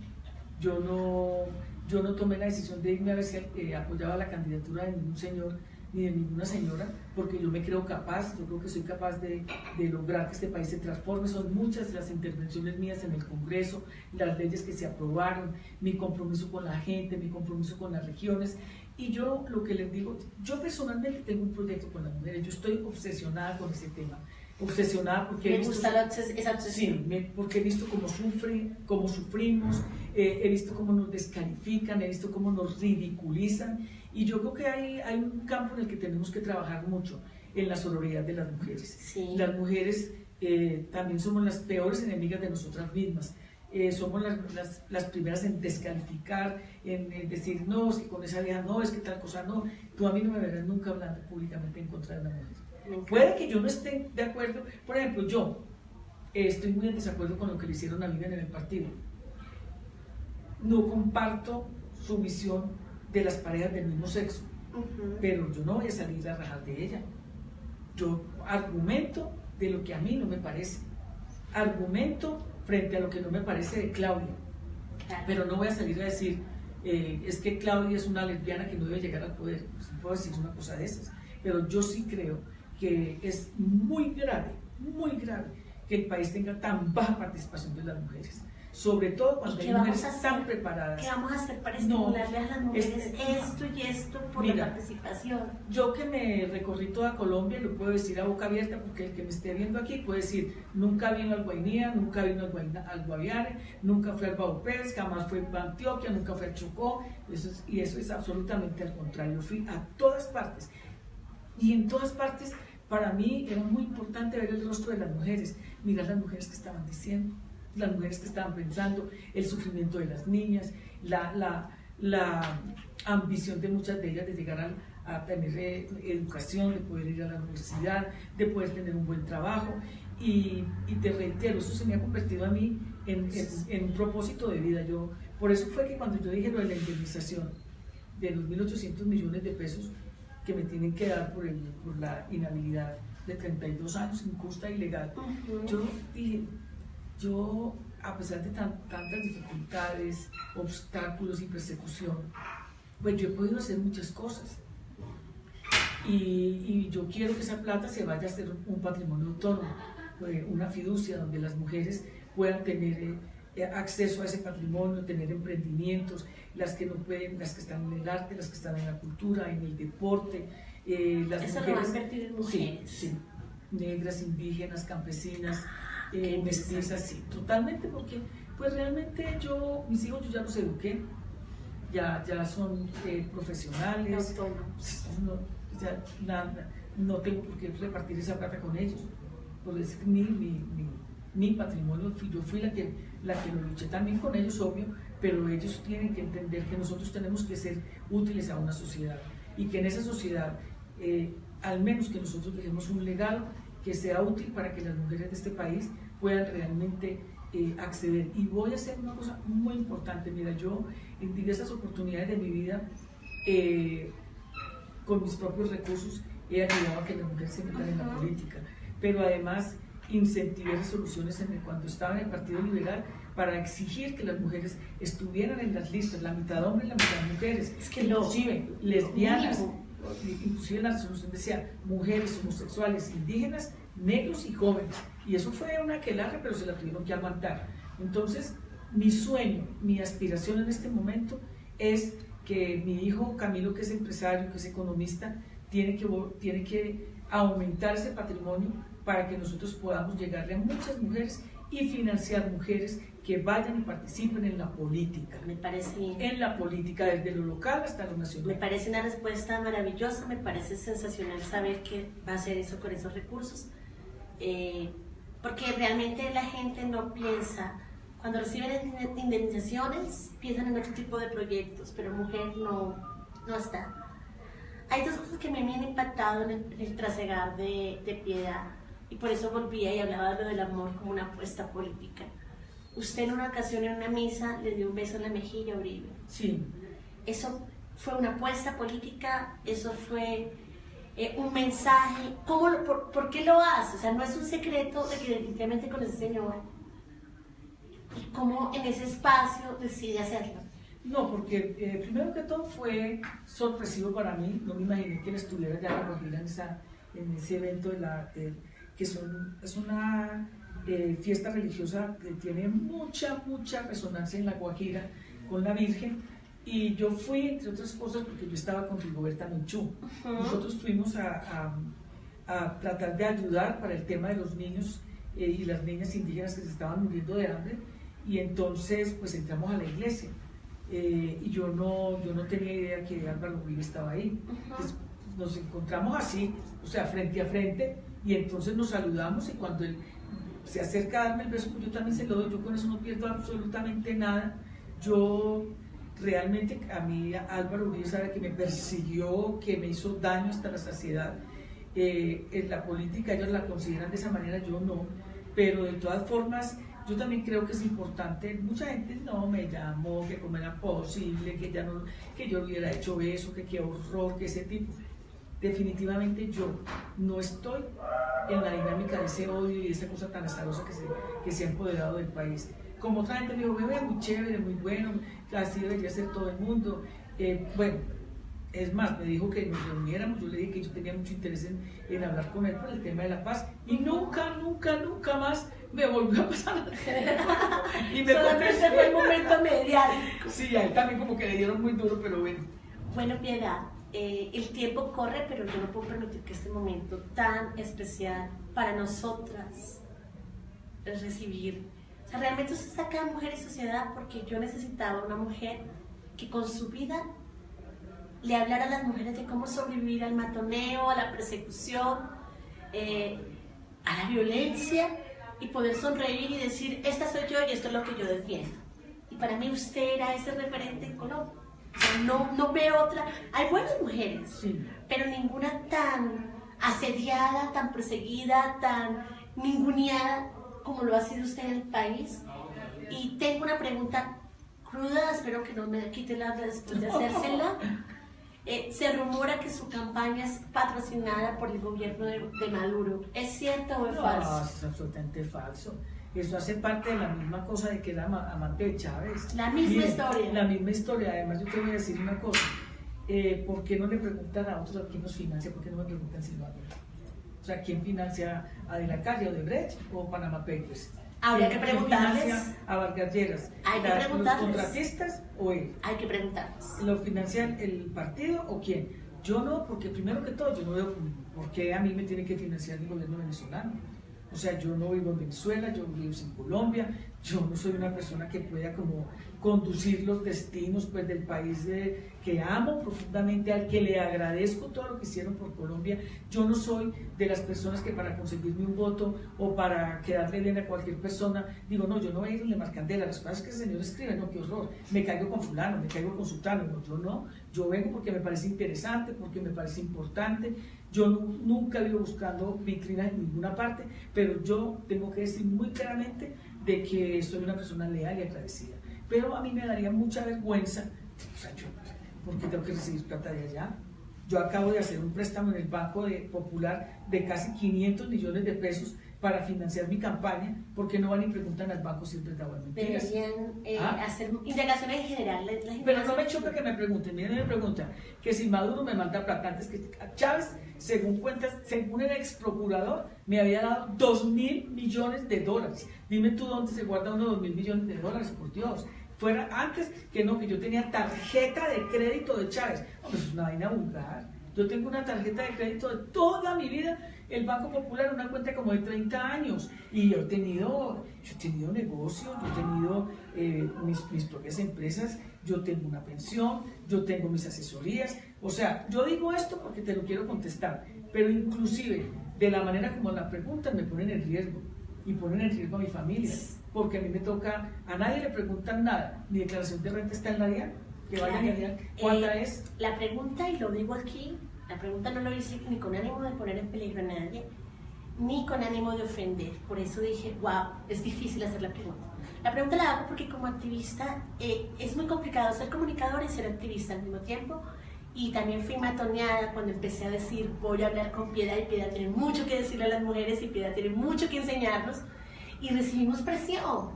Yo no tomé la decisión de irme a ver si apoyaba la candidatura de ningún señor ni de ninguna señora, porque yo me creo capaz, yo creo que soy capaz de lograr que este país se transforme. Son muchas las intervenciones mías en el Congreso, las leyes que se aprobaron, mi compromiso con la gente, mi compromiso con las regiones. Y yo lo que les digo, yo personalmente tengo un proyecto con las mujeres, yo estoy obsesionada con ese tema. Obsesionada porque me gusta esa obsesión. Sí, porque he visto cómo sufren, cómo sufrimos, he visto cómo nos descalifican, he visto cómo nos ridiculizan, y yo creo que hay un campo en el que tenemos que trabajar mucho, en la sororidad de las mujeres. Sí. Las mujeres también somos las peores enemigas de nosotras mismas. Somos las primeras en descalificar, en decir, no, es que con esa vieja no, es que tal cosa no. Tú a mí no me verás nunca hablando públicamente en contra de la mujer. Puede que yo no esté de acuerdo, por ejemplo, yo estoy muy en desacuerdo con lo que le hicieron a Vivian en el partido. No comparto su visión de las parejas del mismo sexo, pero yo no voy a salir a rajar de ella. Yo argumento de lo que a mí no me parece, argumento frente a lo que no me parece de Claudia, pero no voy a salir a decir, es que Claudia es una lesbiana que no debe llegar al poder. Pues no puedo decir una cosa de esas, pero yo sí creo que es muy grave que el país tenga tan baja participación de las mujeres, sobre todo cuando hay mujeres tan preparadas. ¿Qué vamos a hacer para estimularle a las mujeres esto y esto por la participación? Yo que me recorrí toda Colombia, lo puedo decir a boca abierta, porque el que me esté viendo aquí puede decir, nunca vino al Guainía, nunca vino al Guaviare, nunca fue al Baupés, jamás fue a Antioquia, nunca fue al Chocó, y eso es absolutamente al contrario. Fui a todas partes, y en todas partes para mí era muy importante ver el rostro de las mujeres, mirar las mujeres que estaban diciendo, las mujeres que estaban pensando, el sufrimiento de las niñas, la ambición de muchas de ellas de llegar a tener educación, de poder ir a la universidad, de poder tener un buen trabajo. Y te reitero, eso se me ha convertido a mí en un propósito de vida. Por eso fue que cuando yo dije lo de la indemnización de los 1.800 millones de pesos que me tienen que dar por la inhabilidad de 32 años injusta e ilegal, yo dije, a pesar de tantas dificultades, obstáculos y persecución, pues yo he podido hacer muchas cosas. Y yo quiero que esa plata se vaya a hacer un patrimonio autónomo, una fiducia donde las mujeres puedan tener acceso a ese patrimonio, tener emprendimientos, las que no pueden, las que están en el arte, las que están en la cultura, en el deporte, las eso mujeres, lo van a invertir en mujeres. Sí, negras, indígenas, campesinas, mestizas, sí, totalmente, porque pues realmente mis hijos yo ya los eduqué, ya son profesionales, no tengo por qué repartir esa plata con ellos, por decir mi patrimonio, yo fui la que lo luché también con ellos, obvio, pero ellos tienen que entender que nosotros tenemos que ser útiles a una sociedad, y que en esa sociedad, al menos que nosotros dejemos un legado que sea útil para que las mujeres de este país puedan realmente acceder. Y voy a hacer una cosa muy importante. Mira, yo en diversas oportunidades de mi vida, con mis propios recursos, he ayudado a que las mujeres se metan en la política, pero además incentivé resoluciones cuando estaba en el Partido Liberal para exigir que las mujeres estuvieran en las listas, la mitad hombres y la mitad mujeres, inclusive lesbianas, inclusive la resolución decía mujeres, homosexuales, indígenas, negros y jóvenes, y eso fue una aquelarre, pero se la tuvieron que aguantar. Entonces mi sueño, mi aspiración en este momento es que mi hijo Camilo, que es empresario, que es economista, tiene que aumentar ese patrimonio para que nosotros podamos llegarle a muchas mujeres y financiar mujeres que vayan y participen en la política. Me parece bien. En la política, desde lo local hasta lo nacional. Me parece una respuesta maravillosa, me parece sensacional saber que va a hacer eso con esos recursos, porque realmente la gente no piensa, cuando reciben indemnizaciones, piensan en otro tipo de proyectos, pero mujer no está. Hay dos cosas que me han impactado en el trasegar de Piedad, y por eso volvía y hablaba de lo del amor como una apuesta política. Usted en una ocasión en una misa le dio un beso en la mejilla a Uribe. Sí. ¿Eso fue una apuesta política? ¿Eso fue un mensaje? ¿Por qué lo hace? O sea, no es un secreto de que definitivamente con ese señor. ¿Y cómo en ese espacio decide hacerlo? No, porque primero que todo fue sorpresivo para mí. No me imaginé que él estuviera ya en ese evento que es una fiesta religiosa que tiene mucha resonancia en La Guajira con la Virgen, y yo fui, entre otras cosas, porque yo estaba con Rigoberta Menchú. Nosotros fuimos a tratar de ayudar para el tema de los niños y las niñas indígenas que se estaban muriendo de hambre, y entonces pues entramos a la iglesia, y yo no tenía idea que Álvaro Uribe estaba ahí. Entonces, nos encontramos así, o sea, frente a frente, y entonces nos saludamos, y cuando él se acerca a darme el beso, pues yo también se lo doy. Yo con eso no pierdo absolutamente nada. Yo realmente, a mí Álvaro Uribe sabe que me persiguió, que me hizo daño hasta la saciedad. En la política ellos la consideran de esa manera, yo no, pero de todas formas yo también creo que es importante. Mucha gente no me llamó, que cómo era posible, que yo hubiera hecho eso, que qué horror, que ese tipo. Definitivamente yo no estoy en la dinámica de ese odio y de esa cosa tan azarosa que se ha empoderado del país. Como otra gente me dijo, bebé, muy chévere, muy bueno, así debería ser todo el mundo. Bueno, es más, me dijo que nos reuniéramos. Yo le dije que yo tenía mucho interés en hablar con él por el tema de la paz, y nunca más me volvió a pasar. Solamente fue el momento mediático. Sí, a él también como que le dieron muy duro, pero bueno. Bueno, Piedad, el tiempo corre, pero yo no puedo permitir que este momento tan especial para nosotras es recibir. O sea, realmente usted está acá, Mujer y Sociedad, porque yo necesitaba una mujer que con su vida le hablara a las mujeres de cómo sobrevivir al matoneo, a la persecución, a la violencia, y poder sonreír y decir, esta soy yo y esto es lo que yo defiendo. Y para mí usted era ese referente en Colombia. O sea, no veo otra. Hay buenas mujeres, sí, pero ninguna tan asediada, tan perseguida, tan ninguneada como lo ha sido usted en el país. Y tengo una pregunta cruda, espero que no me quite la después de hacérsela. Se rumora que su campaña es patrocinada por el gobierno de Maduro. ¿Es cierto o es falso? No, es absolutamente falso. Eso hace parte de la misma cosa de que era amante de Chávez. La misma historia. La misma historia. Además, yo te voy a decir una cosa. ¿Por qué no le preguntan a otros a quién nos financia? ¿Por qué no me preguntan si no a mí? O sea, ¿quién financia a De la Calle, Odebrecht o Panama Papers? Habría que preguntarles. ¿Quién financia a Vargas Lleras? Hay que preguntarles. ¿Los contratistas o él? Hay que preguntarles. ¿Lo financia el partido o quién? Yo no, porque primero que todo, yo no veo por qué a mí me tiene que financiar el gobierno venezolano. O sea, yo no vivo en Venezuela, yo vivo en Colombia, yo no soy una persona que pueda como conducir los destinos pues, del país que amo profundamente, al que le agradezco todo lo que hicieron por Colombia. Yo no soy de las personas que para conseguirme un voto o para quedarle bien a cualquier persona, digo, no, yo no voy a ir a Le Marcandela, las cosas que el señor escribe, no, qué horror, me caigo con fulano, me caigo con sultano, no, yo no, yo vengo porque me parece interesante, porque me parece importante. Yo nunca vivo buscando vitrinas en ninguna parte, pero yo tengo que decir muy claramente de que soy una persona leal y agradecida. Pero a mí me daría mucha vergüenza, o sea, yo, ¿por qué tengo que recibir plata de allá? Yo acabo de hacer un préstamo en el Banco Popular de casi 500 millones de pesos para financiar mi campaña, porque no van y preguntan al banco si es verdad o es mentira. Deberían hacer indagaciones en general. Pero no me choca que me pregunten. Miren, me preguntan que si Maduro me manda plata, antes que Chávez, según cuentas, según el ex procurador, me había dado 2.000 millones de dólares. Dime tú dónde se guarda uno 2.000 millones de dólares, por Dios. Fuera antes que no, que yo tenía tarjeta de crédito de Chávez. No, pues es una vaina vulgar. Yo tengo una tarjeta de crédito de toda mi vida, el Banco Popular, una cuenta como de 30 años. Y yo he tenido negocios, yo he tenido mis propias empresas, yo tengo una pensión, yo tengo mis asesorías. O sea, yo digo esto porque te lo quiero contestar, pero inclusive de la manera como la preguntan me ponen en riesgo y ponen en riesgo a mi familia, porque a mí me toca, a nadie le preguntan nada, mi declaración de renta está en la DIAN, que vaya a DIAN, ¿cuánta es? La pregunta, y lo digo aquí, la pregunta no lo hice ni con ánimo de poner en peligro a nadie, ni con ánimo de ofender. Por eso dije, wow, es difícil hacer la pregunta. La pregunta la hago porque como activista es muy complicado ser comunicador y ser activista al mismo tiempo. Y también fui matoneada cuando empecé a decir, voy a hablar con Piedad, y Piedad tiene mucho que decirle a las mujeres y Piedad tiene mucho que enseñarnos. Y recibimos presión.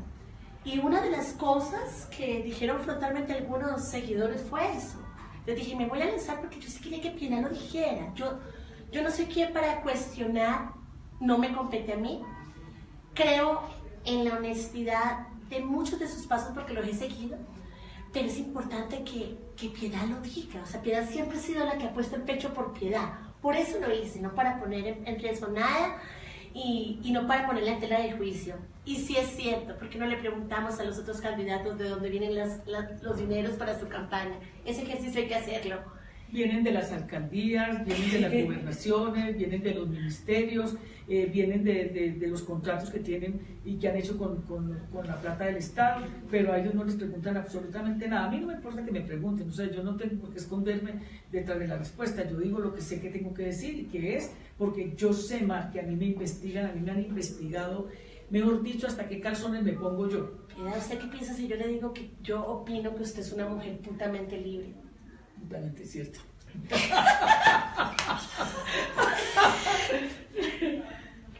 Y una de las cosas que dijeron frontalmente algunos seguidores fue eso. Yo dije, me voy a lanzar porque yo sí quería que Piedad lo dijera. Yo no soy quien para cuestionar, no me compete a mí. Creo en la honestidad de muchos de sus pasos porque los he seguido, pero es importante que Piedad lo diga. O sea, Piedad siempre ha sido la que ha puesto el pecho por Piedad. Por eso lo hice, no para poner en riesgo nada y no para ponerla en tela de juicio. Y sí es cierto, porque no le preguntamos a los otros candidatos de dónde vienen los dineros para su campaña. Ese ejercicio hay que hacerlo. Vienen de las alcaldías, vienen de las gobernaciones, vienen de los ministerios, vienen de los contratos que tienen y que han hecho con la plata del Estado, pero a ellos no les preguntan absolutamente nada. A mí no me importa que me pregunten, o sea, yo no tengo por qué esconderme detrás de la respuesta. Yo digo lo que sé que tengo que decir y que es porque yo sé más, que a mí me investigan, a mí me han investigado, mejor dicho, hasta qué calzones me pongo yo. Piedad, ¿usted qué piensa si yo le digo que yo opino que usted es una mujer putamente libre? Totalmente cierto.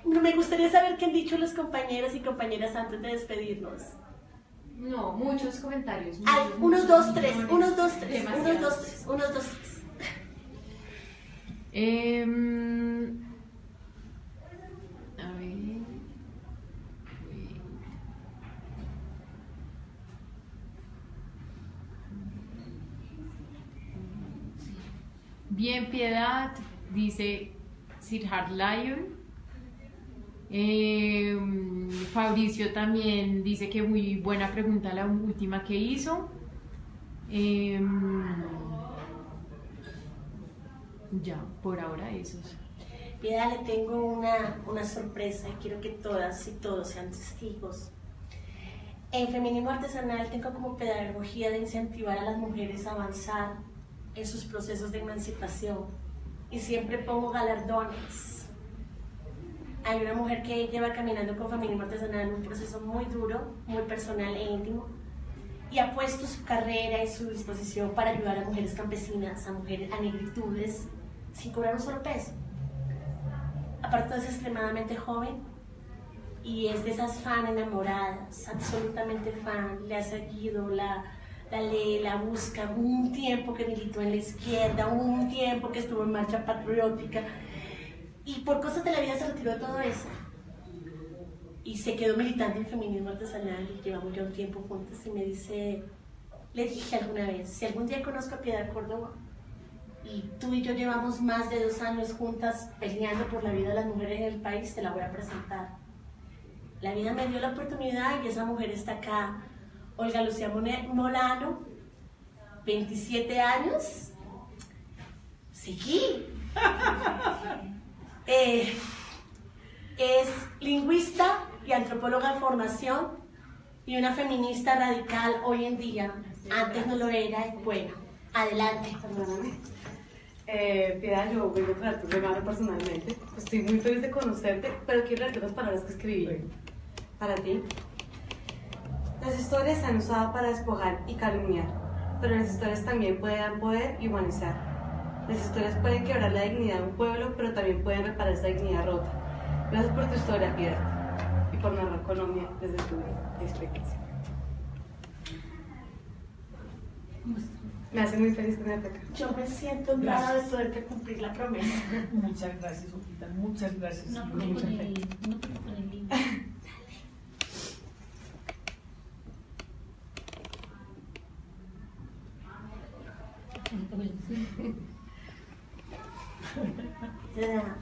Me gustaría saber qué han dicho los compañeros y compañeras antes de despedirnos. No, muchos comentarios. Ay, unos, dos, tres, unos, dos, tres, unos, dos, tres, unos, dos, tres. A ver. Bien, Piedad, dice Sirhard Lion. Fabricio también dice que muy buena pregunta la última que hizo. Ya, por ahora esos. Piedad, le tengo una sorpresa y quiero que todas y todos sean testigos. En Feminismo Artesanal tengo como pedagogía de incentivar a las mujeres a avanzar en sus procesos de emancipación y siempre pongo galardones. Hay una mujer que lleva caminando con Feminismo Artesanal un proceso muy duro, muy personal e íntimo, y ha puesto su carrera y su disposición para ayudar a mujeres campesinas, a mujeres, a negritudes, sin cobrar un solo peso. Aparte es extremadamente joven y es de esas fan enamoradas, absolutamente fan, le ha seguido, la lee, la busca, un tiempo que militó en la izquierda, un tiempo que estuvo en marcha patriótica, y por cosas de la vida se retiró de todo eso y se quedó militando en Feminismo Artesanal y llevamos ya un tiempo juntas y me dice, le dije alguna vez, si algún día conozco a Piedad Córdoba y tú y yo llevamos más de 2 años juntas peleando por la vida de las mujeres en el país, te la voy a presentar. La vida me dio la oportunidad y esa mujer está acá. Olga Lucía Molano, 27 años, seguí. Es lingüista y antropóloga en formación y una feminista radical hoy en día. Antes no lo era. Bueno, adelante. Perdóname. Piedad, yo vengo a traer tu regalo personalmente. Estoy muy feliz de conocerte, pero quiero leerte las palabras que escribí para ti. Las historias se han usado para despojar y calumniar, pero las historias también pueden dar poder y humanizar. Las historias pueden quebrar la dignidad de un pueblo, pero también pueden reparar esa dignidad rota. Gracias por tu historia, Piedad, y por narrar Colombia desde tu experiencia. Me hace muy feliz tenerte acá. Yo me siento honrada de poderte cumplir la promesa. Muchas gracias, Ojita, muchas gracias. No, Muchas gracias. no con el link. te da.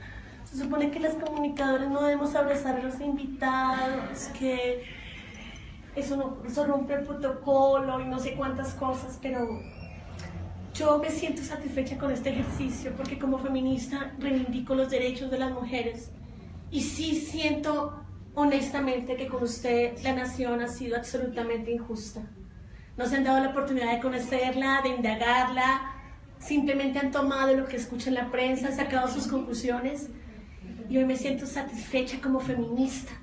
Se supone que las comunicadoras no debemos abrazar a los invitados, que eso rompe el protocolo y no sé cuántas cosas, pero yo me siento satisfecha con este ejercicio porque como feminista reivindico los derechos de las mujeres y sí siento honestamente que con usted la nación ha sido absolutamente injusta. No se han dado la oportunidad de conocerla, de indagarla, simplemente han tomado lo que escuchan en la prensa, han sacado sus conclusiones y hoy me siento satisfecha como feminista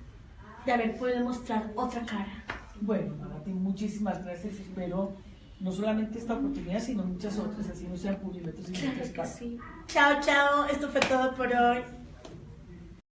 de haber podido mostrar otra cara. Bueno, Marati, muchísimas gracias. Espero no solamente esta oportunidad, sino muchas otras, así no sean Publimetros y Claro muchas que partes. sí. Chao, chao. Esto fue todo por hoy.